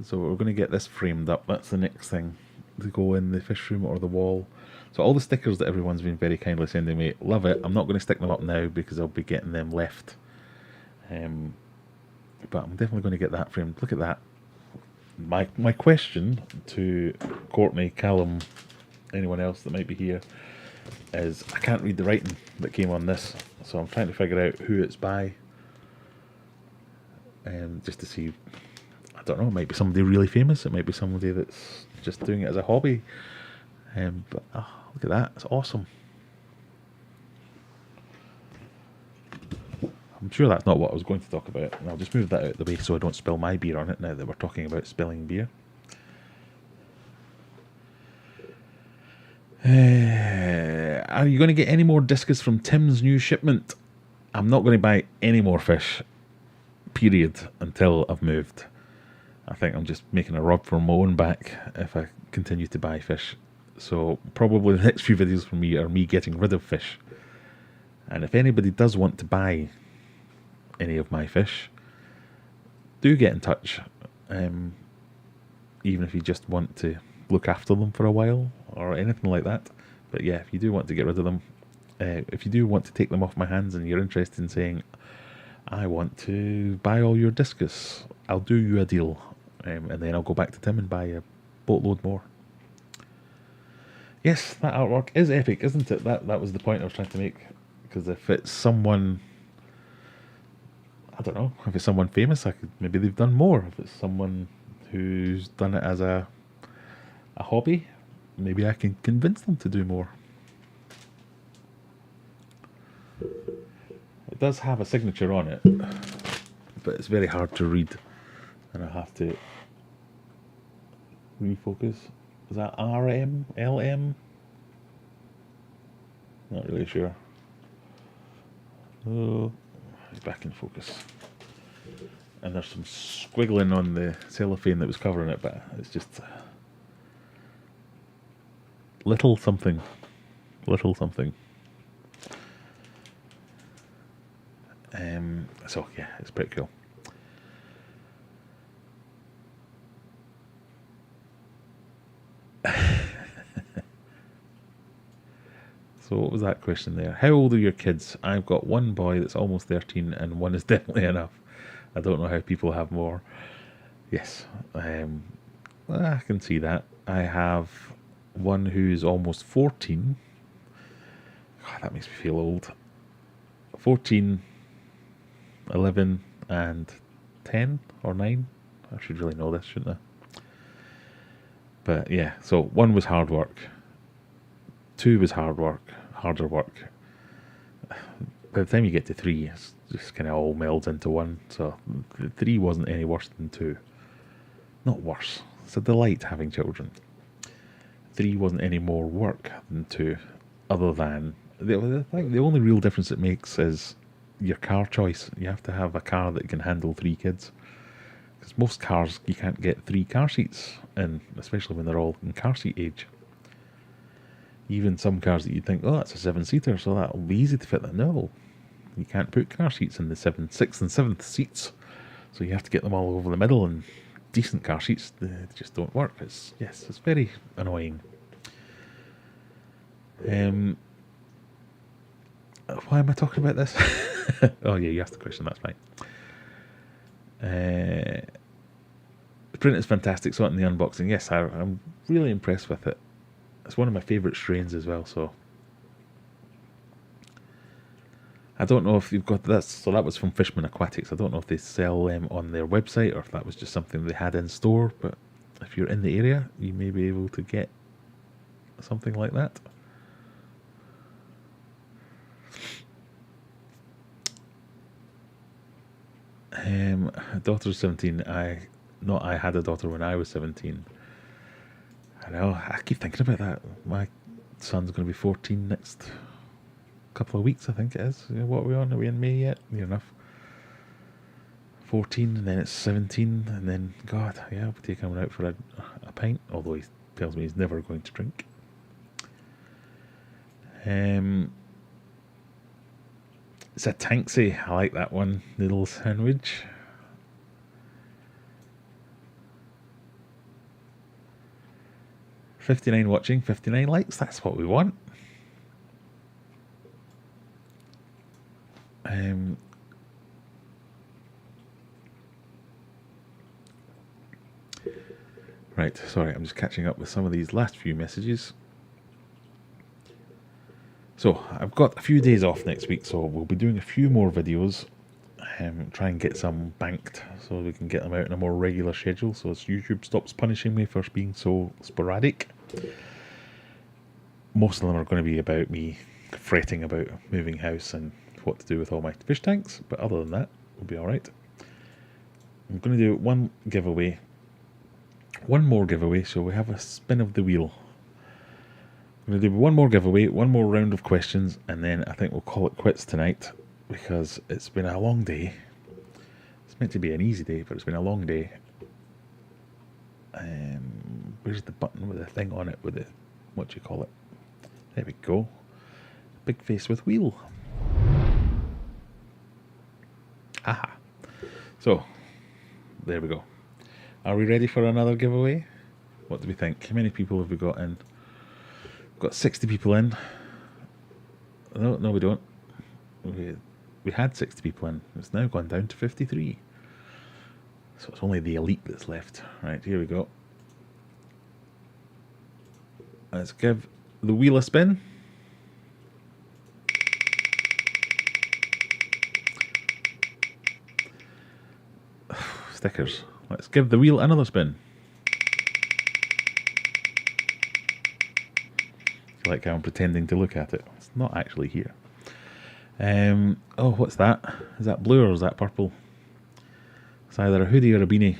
So we're going to get this framed up. That's the next thing to go in the fish room or the wall. So all the stickers that everyone's been very kindly sending me, love it. I'm not going to stick them up now because I'll be getting them left. But I'm definitely going to get that framed. Look at that. My question to Courtney, Callum, anyone else that might be here, is I can't read the writing that came on this. So I'm trying to figure out who it's by. Just to see, I don't know, it might be somebody really famous. It might be somebody that's just doing it as a hobby. But look at that. It's awesome. I'm sure that's not what I was going to talk about, and I'll just move that out of the way so I don't spill my beer on it now that we're talking about spilling beer. Are you going to get any more discus from Tim's new shipment? I'm not going to buy any more fish, period, until I've moved. I think I'm just making a rub for my own back if I continue to buy fish. So probably the next few videos from me are me getting rid of fish. And if anybody does want to buy any of my fish, do get in touch. Even if you just want to look after them for a while or anything like that. But yeah, if you do want to get rid of them, if you do want to take them off my hands and you're interested in saying, I want to buy all your discus, I'll do you a deal. And then I'll go back to Tim and buy a boatload more. Yes, that artwork is epic, isn't it? That was the point I was trying to make. Because if it's someone, I don't know, if it's someone famous, maybe they've done more. If it's someone who's done it as a hobby, maybe I can convince them to do more. It does have a signature on it, but it's very hard to read, and I have to refocus. Is that RM? LM? Not really sure. Oh, it's back in focus. And there's some squiggling on the cellophane that was covering it, but it's just little something. Little something. So yeah, it's pretty cool. So what was that question there? How old are your kids? I've got one boy that's almost 13 and one is definitely enough. I don't know how people have more. Yes, I can see that. I have one who's almost 14. God, that makes me feel old. 14, 11 and 10 or 9. I should really know this, shouldn't I? But yeah, so 1 was hard work. 2 was harder work. By the time you get to 3, it's just kind of all melds into 1. So 3 wasn't any worse than 2. Not worse. It's a delight having children. 3 wasn't any more work than 2, other than I think the only real difference it makes is your car choice. You have to have a car that can handle 3 kids. Because most cars, you can't get 3 car seats in, especially when they're all in car seat age. Even some cars that you'd think, oh, that's a 7-seater, so that'll be easy to fit that. No, you can't put car seats in the 6th and 7th seats. So you have to get them all over the middle, and decent car seats, they just don't work. It's very annoying. Why am I talking about this? Oh yeah, you asked the question, that's fine. The print is fantastic, saw it in the unboxing. Yes, I'm really impressed with it. It's one of my favourite strains as well, so I don't know if you've got this. So that was from Fishman Aquatics. I don't know if they sell them on their website or if that was just something they had in store, but if you're in the area, you may be able to get something like that. Daughter's 17. I had a daughter when I was 17. I know, I keep thinking about that. My son's going to be 14 next couple of weeks, I think it is. What are we on? Are we in May yet? Near enough. 14, and then it's 17, and then, God, yeah, I'll be taking him out for a pint, although he tells me he's never going to drink. It's a Tanksy, I like that one, noodle sandwich. $59 watching, 59 likes, that's what we want. Right, sorry, I'm just catching up with some of these last few messages. So, I've got a few days off next week, so we'll be doing a few more videos. Try and get some banked so we can get them out in a more regular schedule, so as YouTube stops punishing me for being so sporadic. Most of them are going to be about me fretting about moving house and what to do with all my fish tanks, but other than that, we'll be alright. I'm going to do one more giveaway, so we have a spin of the wheel. I'm going to do one more giveaway, one more round of questions, and then I think we'll call it quits tonight, because it's been a long day. It's meant to be an easy day, but it's been a long day. Where's the button with the thing on it, with the, what do you call it? There we go. Big face with wheel. Aha. So, there we go. Are we ready for another giveaway? What do we think? How many people have we got in? We've got 60 people in. No, we don't. We had 60 people in. It's now gone down to 53. So it's only the elite that's left. Right, here we go. Let's give the wheel a spin. Stickers. Let's give the wheel another spin. Like how I'm pretending to look at it. It's not actually here. Oh, what's that? Is that blue or is that purple? It's either a hoodie or a beanie.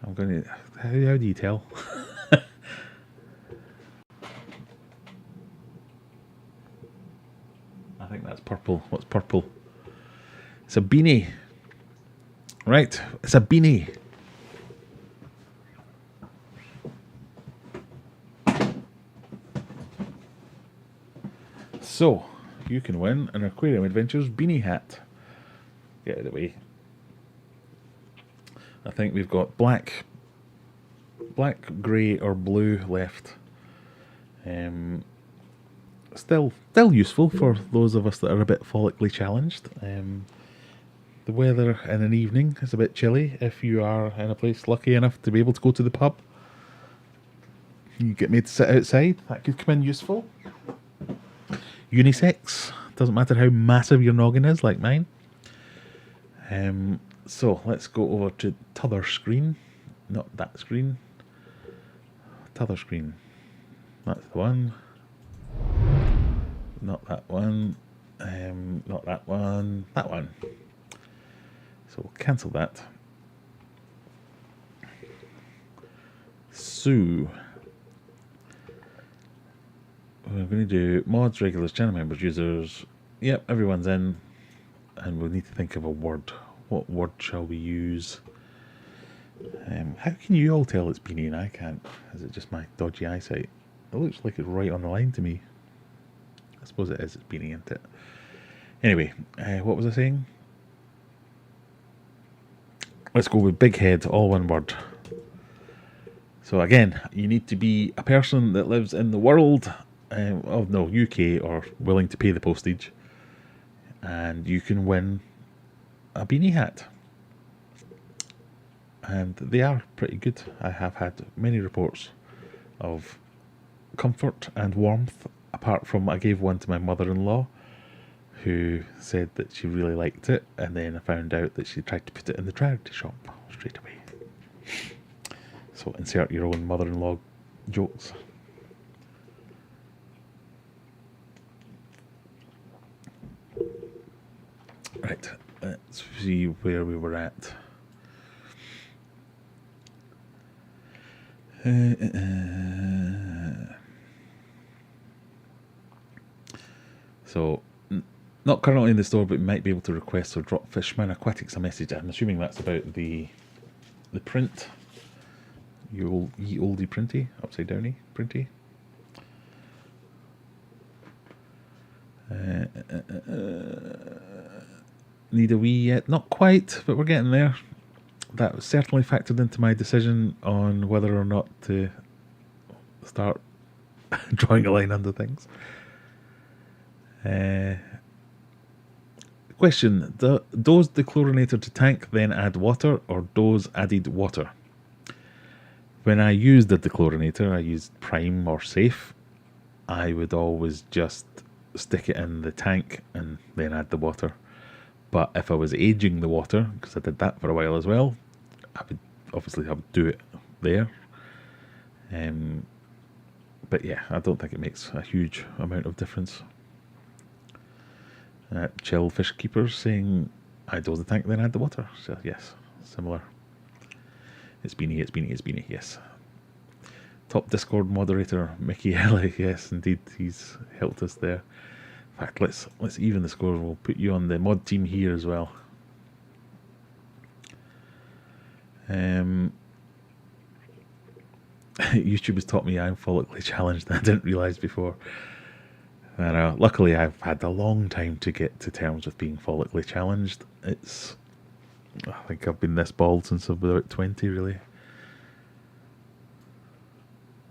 I'm going to... How do you tell? I think that's purple. What's purple? It's a beanie. Right, it's a beanie. So, you can win an Aquarium Adventures beanie hat. Get out of the way. I think we've got black, grey or blue left. Still useful for those of us that are a bit follically challenged. The weather in an evening is a bit chilly. If you are in a place lucky enough to be able to go to the pub, you get made to sit outside. That could come in useful. Unisex. Doesn't matter how massive your noggin is, like mine. So let's go over to t'other screen. Not that screen. T'other screen. That's the one. Not that one. Not that one. That one. So we'll cancel that. So we're going to do mods, regulars, channel members, users. Yep, everyone's in. And we'll need to think of a word. What word shall we use? How can you all tell it's beanie and I can't? Is it just my dodgy eyesight? It looks like it's right on the line to me. I suppose it is. It's beanie, isn't it? Anyway, what was I saying? Let's go with big head, all one word. So again, you need to be a person that lives in the world, UK, or willing to pay the postage, and you can win a beanie hat. And they are pretty good. I have had many reports of comfort and warmth, apart from I gave one to my mother-in-law, who said that she really liked it, and then I found out that she tried to put it in the charity shop straight away. So insert your own mother-in-law jokes. Right, let's see where we were at. So Not currently in the store, but you might be able to request or drop Fishman Aquatics a message. I'm assuming that's about the print. Ye oldie printy, upside downy printy. Need a wee yet? Not quite, but we're getting there. That was certainly factored into my decision on whether or not to start drawing a line under things. Question, does the chlorinator to tank then add water, or does added water? When I used the dechlorinator, I used Prime or Safe. I would always just stick it in the tank and then add the water. But if I was aging the water, because I did that for a while as well, I would do it there. But yeah, I don't think it makes a huge amount of difference. Chill Fish Keepers saying, I dose the tank, then add the water. So yes, similar. It's Beanie, yes. Top Discord moderator, Mickey Ellie, yes, indeed, he's helped us there. In fact, let's even the score. We'll put you on the mod team here as well. YouTube has taught me I'm follically challenged. I didn't realise before. And luckily, I've had a long time to get to terms with being follically challenged. I think I've been this bald since I was about 20, really.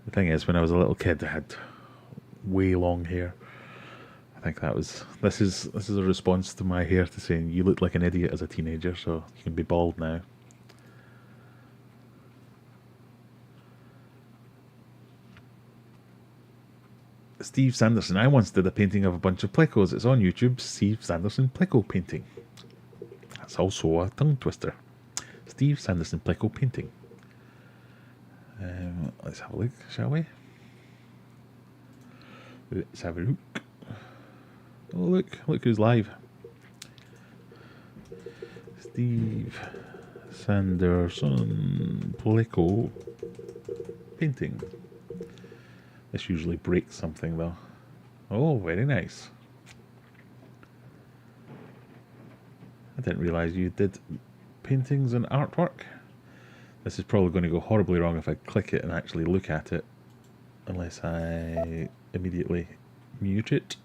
The thing is, when I was a little kid, I had way long hair. I think this is a response to my hair to saying you look like an idiot as a teenager, so you can be bald now. Steve Sanderson. I once did a painting of a bunch of plecos. It's on YouTube. Steve Sanderson pleco painting. That's also a tongue twister. Steve Sanderson pleco painting. Let's have a look, shall we? Let's have a look. Oh, look who's live. Steve Sanderson pleco painting. This usually breaks something though. Oh, very nice. I didn't realise you did paintings and artwork. This is probably going to go horribly wrong if I click it and actually look at it, unless I immediately mute it.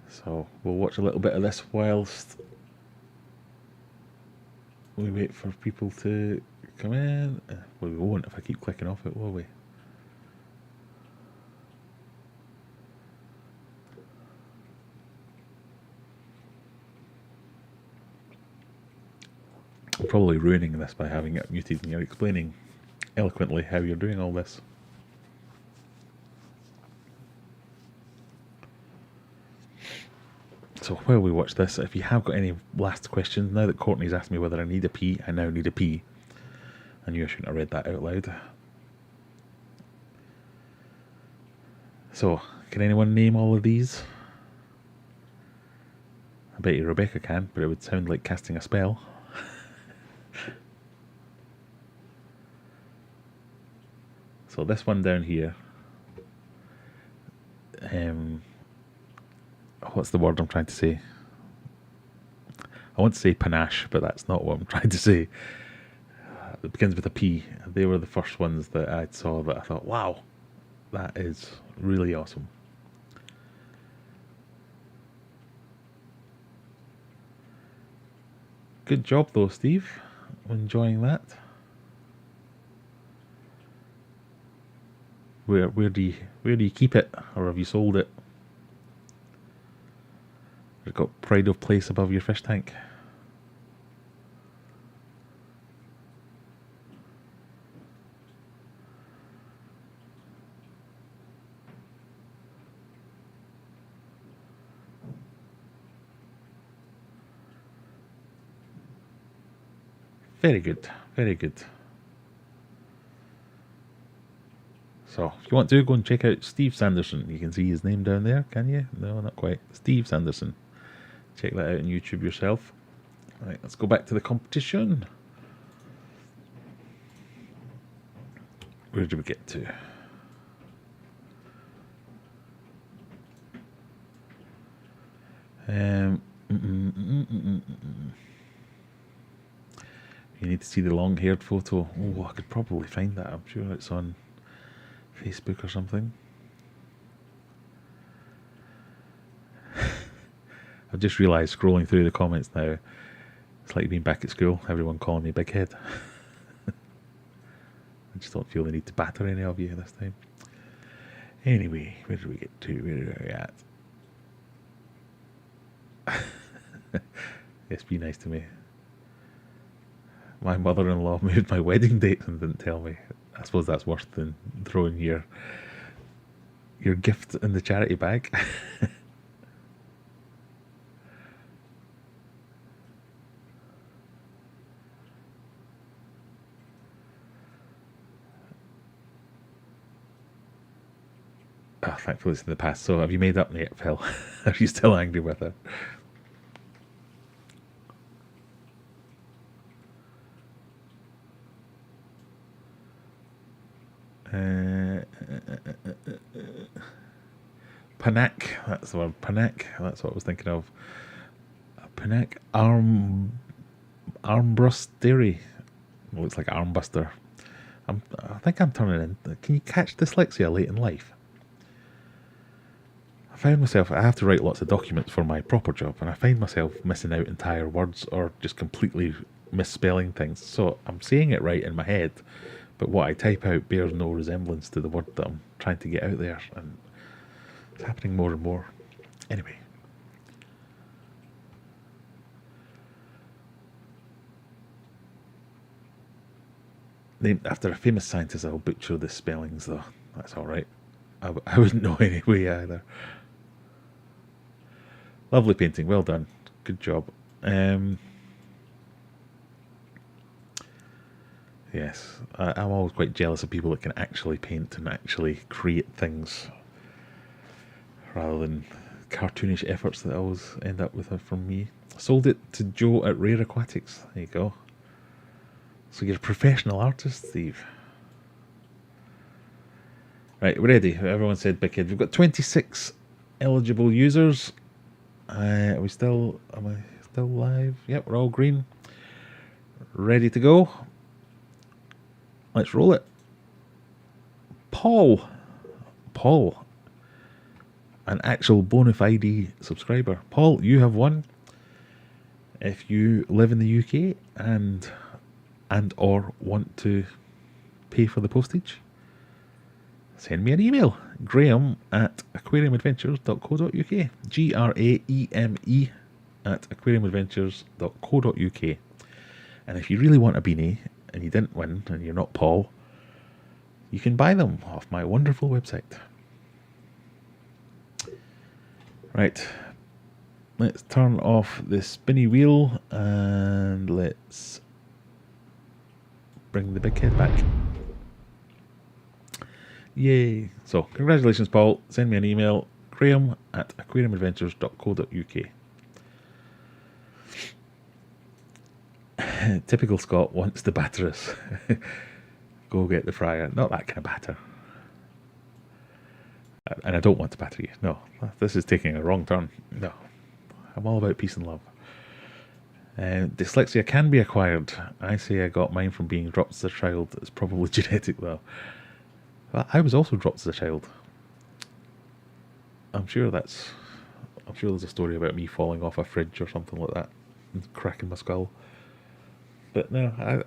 So we'll watch a little bit of this whilst we wait for people to come in. Well, we won't if I keep clicking off it, will we? I'm probably ruining this by having it muted and you're explaining eloquently how you're doing all this. So while we watch this, if you have got any last questions, now that Courtney's asked me whether I need a pee, I now need a pee. I knew I shouldn't have read that out loud. So, can anyone name all of these? I bet you Rebecca can, but it would sound like casting a spell. So this one down here, what's the word I'm trying to say? I want to say panache, but that's not what I'm trying to say. It begins with a P. They were the first ones that I saw that I thought, wow, that is really awesome. Good job though, Steve. I'm enjoying that. Where do you keep it, or have you sold it? Has it got pride of place above your fish tank? Very good, very good. So, if you want to, go and check out Steve Sanderson. You can see his name down there, can you? No, not quite. Steve Sanderson. Check that out on YouTube yourself. Alright, let's go back to the competition. Where did we get to? Um, mm, mm, mm, mm, mm, mm, mm. You need to see the long-haired photo. Oh, I could probably find that. I'm sure it's on Facebook or something. I've just realised scrolling through the comments now, it's like being back at school, everyone calling me Big Head. I just don't feel the need to batter any of you this time. Anyway, where did we get to? Where are we at? Yes, be nice to me. My mother-in-law moved my wedding date and didn't tell me. I suppose that's worse than throwing your gift in the charity bag. Oh, thankfully it's in the past. So have you made up yet, Phil? Are you still angry with her? Panac, that's the word. Panac, that's what I was thinking of. Panac Armbrustery. Looks like Armbuster. I think I'm turning in. Can you catch dyslexia late in life? I found myself, I have to write lots of documents for my proper job, and I find myself missing out entire words or just completely misspelling things. So I'm saying it right in my head, but what I type out bears no resemblance to the word that I'm trying to get out there, and it's happening more and more. Anyway. Named after a famous scientist, I'll butcher the spellings though. That's alright. I wouldn't know anyway either. Lovely painting, well done. Good job. Yes, I'm always quite jealous of people that can actually paint and actually create things rather than cartoonish efforts that always end up with from me. Sold it to Joe at Rare Aquatics. There you go. So you're a professional artist, Steve. Right, we're ready. Everyone said big head. We've got 26 eligible users. Am I still live? Yep, we're all green. Ready to go. Let's roll it. Paul, an actual bona fide subscriber. Paul, you have won. If you live in the UK and or want to pay for the postage, send me an email. Graham at aquariumadventures.co.uk. GRAEME at aquariumadventures.co.uk. And if you really want a beanie and you didn't win and you're not Paul, you can buy them off my wonderful website. Right, let's turn off the spinny wheel and let's bring the big head back. Yay. So, congratulations, Paul. Send me an email, graham at aquariumadventures.co.uk. Typical Scot wants to batter us. Go get the fryer. Not that kind of batter. And I don't want to batter you. No, this is taking a wrong turn. No, I'm all about peace and love. Dyslexia can be acquired. I say I got mine from being dropped as a child. It's probably genetic though. Well, I was also dropped as a child. I'm sure there's a story about me falling off a fridge or something like that and cracking my skull. But no, I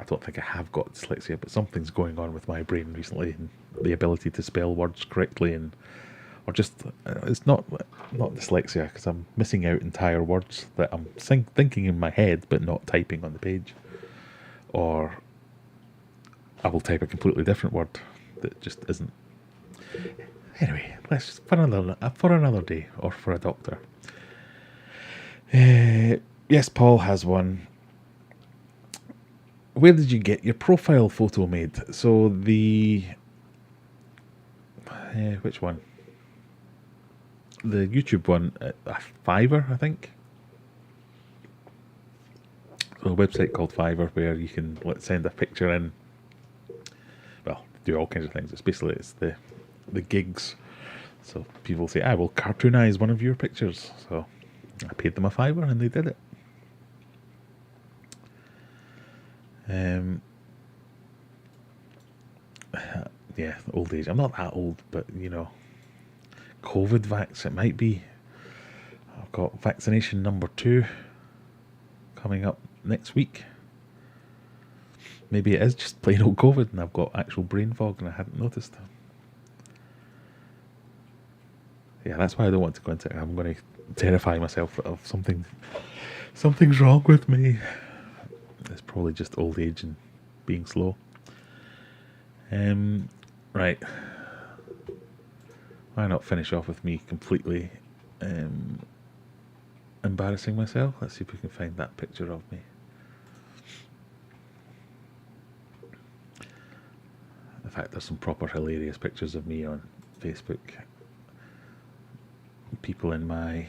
don't think I have got dyslexia, but something's going on with my brain recently, and the ability to spell words correctly, or just it's not dyslexia because I'm missing out entire words that I'm thinking in my head but not typing on the page, or I will type a completely different word that just isn't. Anyway, let's for another day or for a doctor. Yes, Paul has one. Where did you get your profile photo made? So the which one? The YouTube one, Fiverr, I think. So a website called Fiverr where you can send a picture in. Well, do all kinds of things. It's basically the gigs So people say, I will cartoonize one of your pictures. So I paid them a fiver and they did it. Yeah, old age. I'm not that old, but you know, COVID vax, it might be. I've got vaccination number 2 coming up next week. Maybe it is just plain old COVID and I've got actual brain fog and I hadn't noticed. Yeah, that's why I don't want to go into it. I'm going to terrify myself of something's wrong with me. It's probably just old age and being slow. Right. Why not finish off with me completely embarrassing myself? Let's see if we can find that picture of me. In fact, there's some proper hilarious pictures of me on Facebook. People in my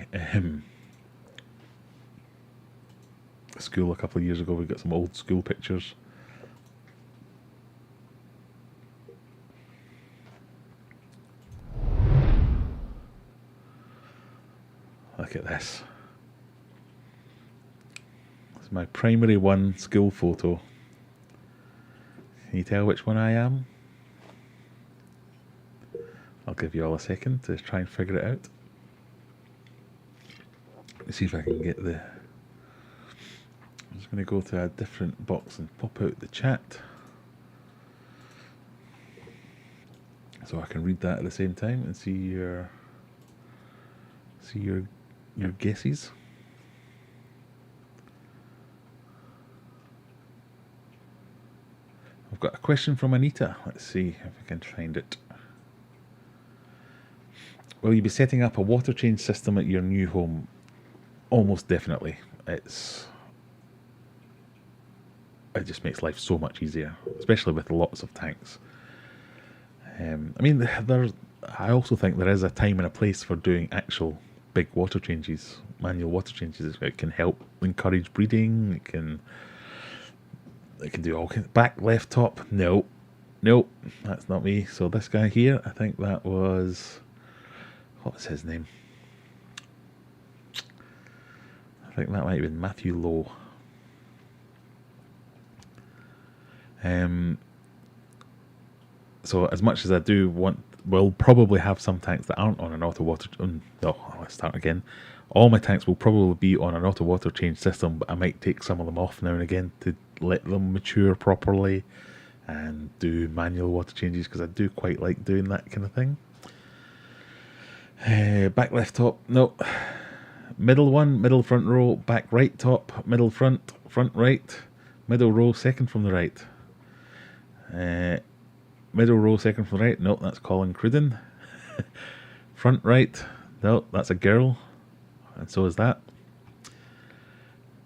school a couple of years ago, we got some old school pictures. Look at this. It's my primary 1 school photo. Can you tell which one I am? I'll give you all a second to try and figure it out. Let's see if I can get the... I'm just going to go to a different box and pop out the chat. So I can read that at the same time and see your guesses. I've got a question from Anita. Let's see if I can find it. Will you be setting up a water change system at your new home? Almost definitely. It just makes life so much easier, especially with lots of tanks. I mean, I also think there is a time and a place for doing actual big water changes, manual water changes. It can help encourage breeding. It can do all kinds. Back, left, top. No, that's not me. So this guy here, I think that was, what was his name? I think that might have been Matthew Lowe. So as much as I do want, we'll probably have some tanks that aren't on an auto water. No, let's start again. All my tanks will probably be on an auto water change system, but I might take some of them off now and again to let them mature properly and do manual water changes, because I do quite like doing that kind of thing. Back left top, no. Middle one, middle front row, back right top, middle front, front right, middle row, second from the right. Middle row, second from the right, no, that's Colin Cruden. Front right, no, that's a girl, and so is that.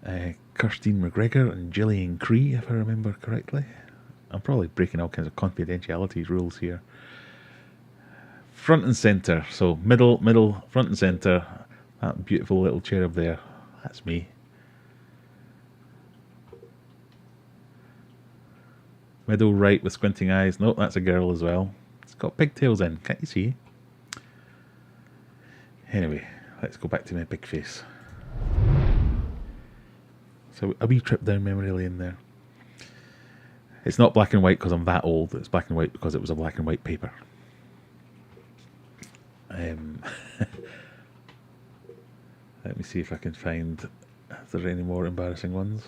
Kirstine McGregor and Gillian Cree, if I remember correctly. I'm probably breaking all kinds of confidentiality rules here. Front and centre, so middle, front and centre. That beautiful little cherub there, that's me. Middle right with squinting eyes, no, that's a girl as well. It's got pigtails in, can't you see? Anyway, let's go back to my big face. So a wee trip down memory lane there. It's not black and white because I'm that old, it's black and white because it was a black and white paper. Let me see if I can find if there are any more embarrassing ones.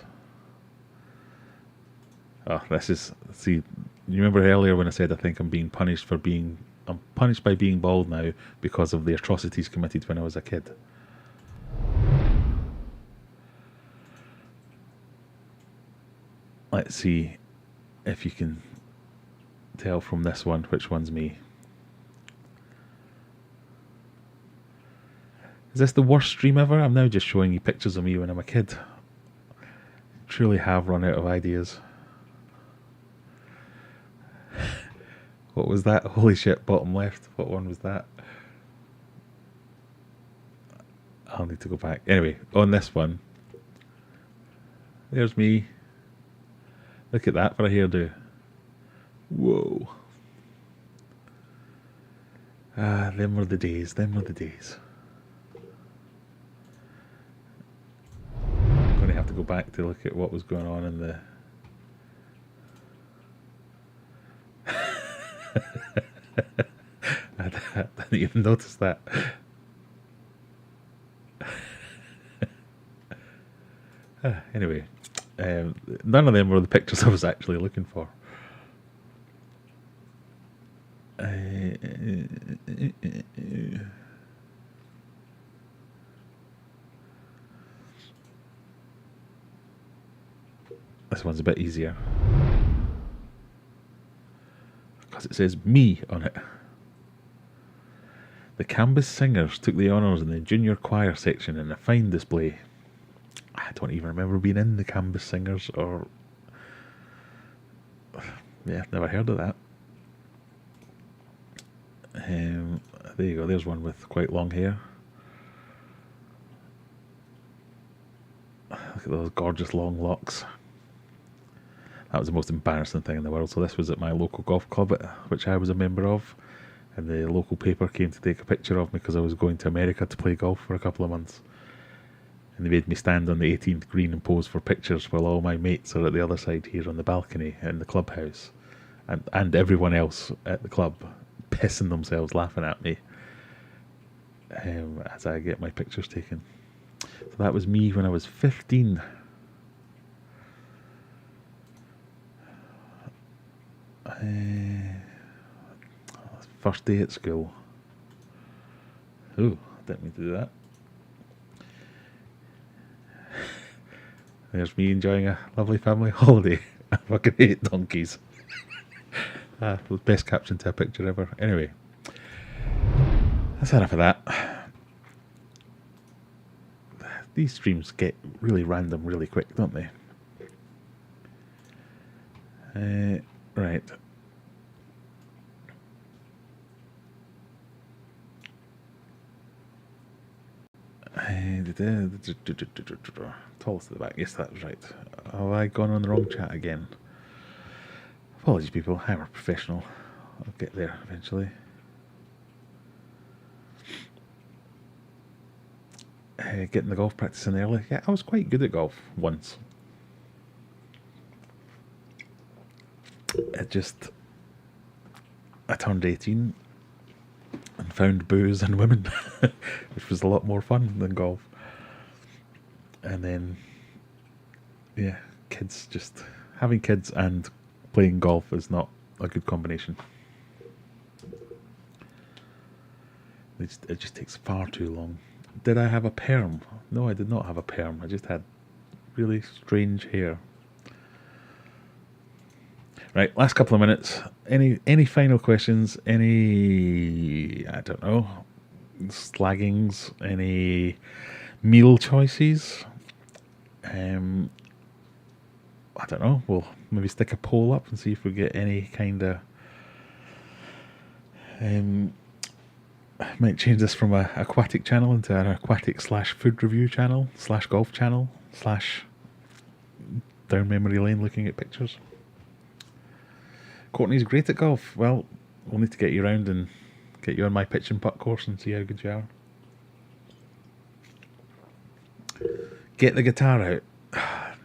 Oh, this is, see, you remember earlier when I said I think I'm punished by being bald now because of the atrocities committed when I was a kid. Let's see if you can tell from this one which one's me. Is this the worst stream ever? I'm now just showing you pictures of me when I'm a kid. I truly have run out of ideas. What was that? Holy shit, bottom left. What one was that? I'll need to go back. Anyway, on this one, there's me. Look at that for a hairdo. Whoa. Ah, them were the days, them were the days. I'm going to have to go back to look at what was going on in the... I didn't even notice that. Anyway, none of them were the pictures I was actually looking for. This one's a bit easier because it says me on it. The Canvas Singers took the honours in the junior choir section in a fine display. I don't even remember being in the Canvas Singers, or... yeah, never heard of that. There you go, there's one with quite long hair. Look at those gorgeous long locks. That was the most embarrassing thing in the world. So this was at my local golf club, which I was a member of, and the local paper came to take a picture of me because I was going to America to play golf for a couple of months. And they made me stand on the 18th green and pose for pictures while all my mates are at the other side here on the balcony in the clubhouse. And everyone else at the club pissing themselves laughing at me as I get my pictures taken. So that was me when I was 15. First day at school. Ooh, didn't mean to do that. There's me enjoying a lovely family holiday. I fucking hate donkeys. The best caption to a picture ever. Anyway, that's enough of that. These streams get really random really quick, don't they? Right. Tallest at the back. Yes, that was right. Have I gone on the wrong chat again? Apologies, people. I'm a professional. I'll get there eventually. Getting the golf practice in early. Yeah, I was quite good at golf once. I turned 18 and found booze and women, which was a lot more fun than golf. And then, yeah, having kids and playing golf is not a good combination. It just takes far too long. Did I have a perm? No, I did not have a perm. I just had really strange hair. Right, last couple of minutes. Any final questions? Any, I don't know, slaggings? Any meal choices? I don't know. We'll maybe stick a poll up and see if we get any kind of... I might change this from an aquatic channel into an aquatic / food review channel / golf channel / down memory lane looking at pictures. Courtney's great at golf. Well, we'll need to get you around and get you on my pitch and putt course and see how good you are. Get the guitar out.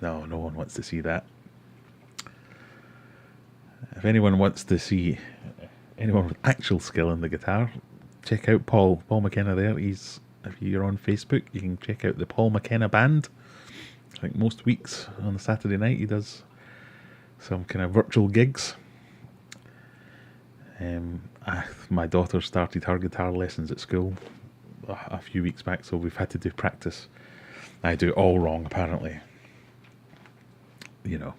No, no one wants to see that. If anyone wants to see anyone with actual skill in the guitar, check out Paul McKenna there. If you're on Facebook, you can check out the Paul McKenna Band. I think most weeks on a Saturday night he does some kind of virtual gigs. My daughter started her guitar lessons at school a few weeks back, so we've had to do practice. I do it all wrong, apparently. You know,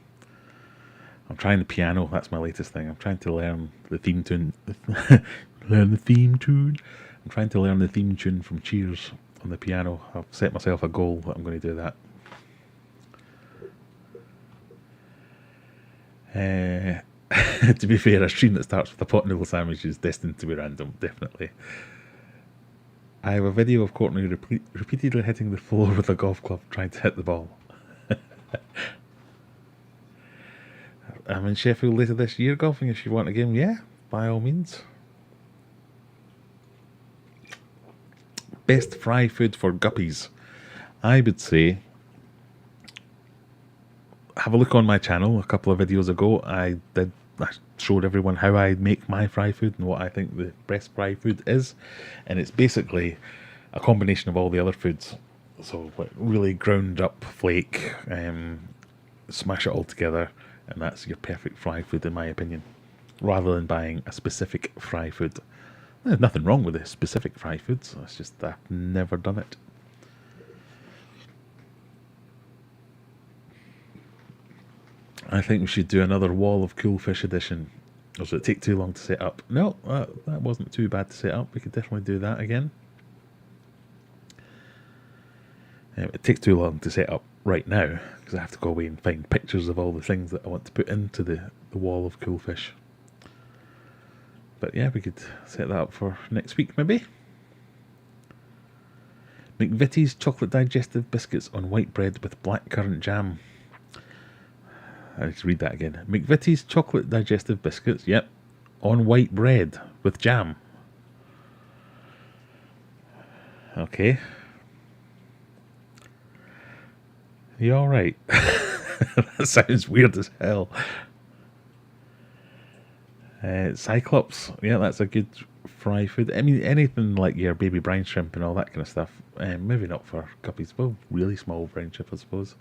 I'm trying the piano. That's my latest thing. I'm trying to learn the theme tune. I'm trying to learn the theme tune from Cheers on the piano. I've set myself a goal that I'm going to do that. To be fair, a stream that starts with a pot noodle sandwich is destined to be random, definitely. I have a video of Courtney repeatedly hitting the floor with a golf club trying to hit the ball. I'm in Sheffield later this year golfing if you want a game. Yeah, by all means. Best fry food for guppies. I would say, have a look on my channel. A couple of videos ago, I showed everyone how I make my fry food and what I think the best fry food is. And it's basically a combination of all the other foods. So like really ground up flake, smash it all together, and that's your perfect fry food in my opinion. Rather than buying a specific fry food. There's nothing wrong with the specific fry foods, it's just that I've never done it. I think we should do another Wall of Cool Fish edition. Or does it take too long to set up? No, that wasn't too bad to set up. We could definitely do that again. It takes too long to set up right now, because I have to go away and find pictures of all the things that I want to put into the Wall of Cool Fish. But yeah, we could set that up for next week maybe. McVitie's chocolate digestive biscuits on white bread with blackcurrant jam. I need to read that again. McVitie's chocolate digestive biscuits, yep, on white bread with jam. Okay. You alright? That sounds weird as hell. Cyclops, yeah, that's a good fry food. I mean, anything like your baby brine shrimp and all that kind of stuff. Maybe not for guppies, well, really small brine shrimp, I suppose.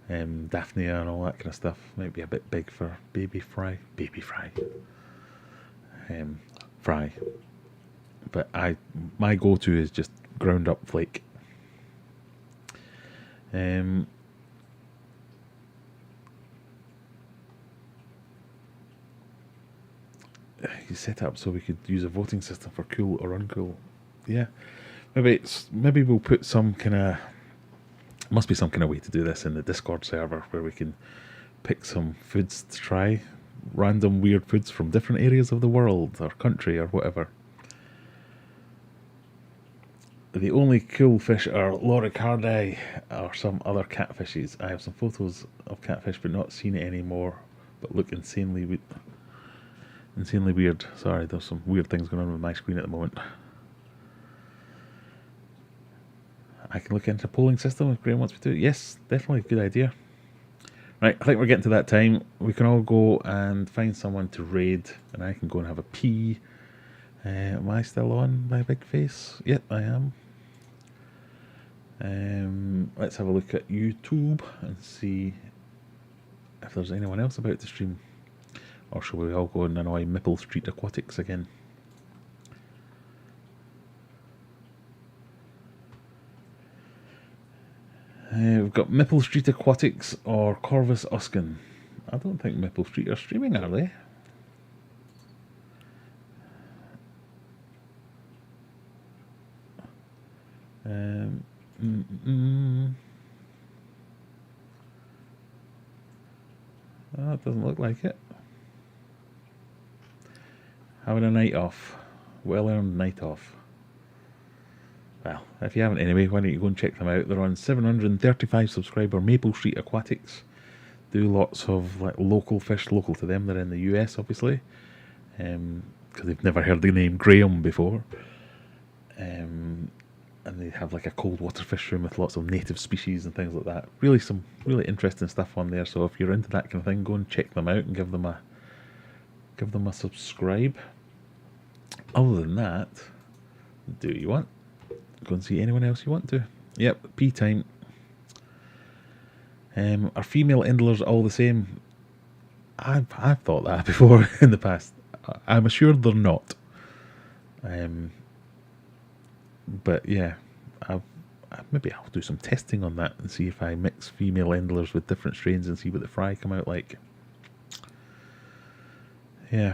Daphnia and all that kind of stuff might be a bit big for baby fry. Fry. But my go-to is just ground up flake. You set up so we could use a voting system for cool or uncool. Yeah, maybe we'll put some kind of, must be some kind of way to do this in the Discord server where we can pick some foods to try, random weird foods from different areas of the world or country or whatever. The only cool fish are loricardi or some other catfishes. I have some photos of catfish but not seen it anymore, but look insanely weird. Sorry, there's some weird things going on with my screen at the moment. I can look into a polling system if Graham wants me to. Yes, definitely, good idea. Right, I think we're getting to that time. We can all go and find someone to raid, and I can go and have a pee. Am I still on my big face? Yep, I am. Let's have a look at YouTube and see if there's anyone else about to stream. Or shall we all go and annoy Maple Street Aquatics again? We've got Maple Street Aquatics or Corvus Uskin. I don't think Maple Street are streaming, are they? Oh, it doesn't look like it. Having a night off. Well-earned night off. Well, if you haven't anyway, why don't you go and check them out. They're on 735 subscriber Maple Street Aquatics. Do lots of like local fish, local to them. They're in the US, obviously. Because they've never heard the name Graham before. And they have like a cold water fish room with lots of native species and things like that. Really some really interesting stuff on there. So if you're into that kind of thing, go and check them out and give them a subscribe. Other than that, do what you want. Go and see anyone else you want to. Yep, pee time. Are female endlers all the same? I've thought that before in the past. I'm assured they're not. But yeah, maybe I'll do some testing on that and see if I mix female endlers with different strains and see what the fry come out like. Yeah.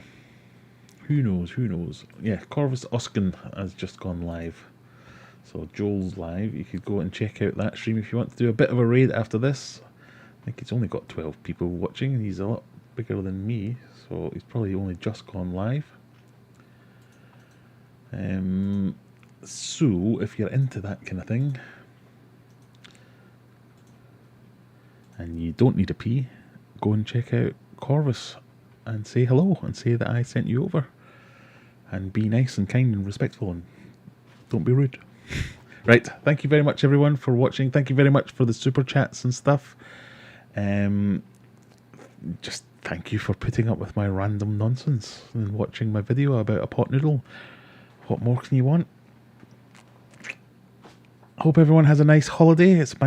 Who knows? Yeah, Corvus Uskin has just gone live. So Joel's live. You could go and check out that stream if you want to do a bit of a raid after this. I think he's only got 12 people watching and he's a lot bigger than me. So he's probably only just gone live. So if you're into that kind of thing and you don't need a pee, go and check out Corvus and say hello and say that I sent you over. And be nice and kind and respectful and don't be rude. Right, thank you very much everyone for watching. Thank you very much for the super chats and stuff. Just thank you for putting up with my random nonsense and watching my video about a pot noodle. What more can you want? Hope everyone has a nice holiday. It's bank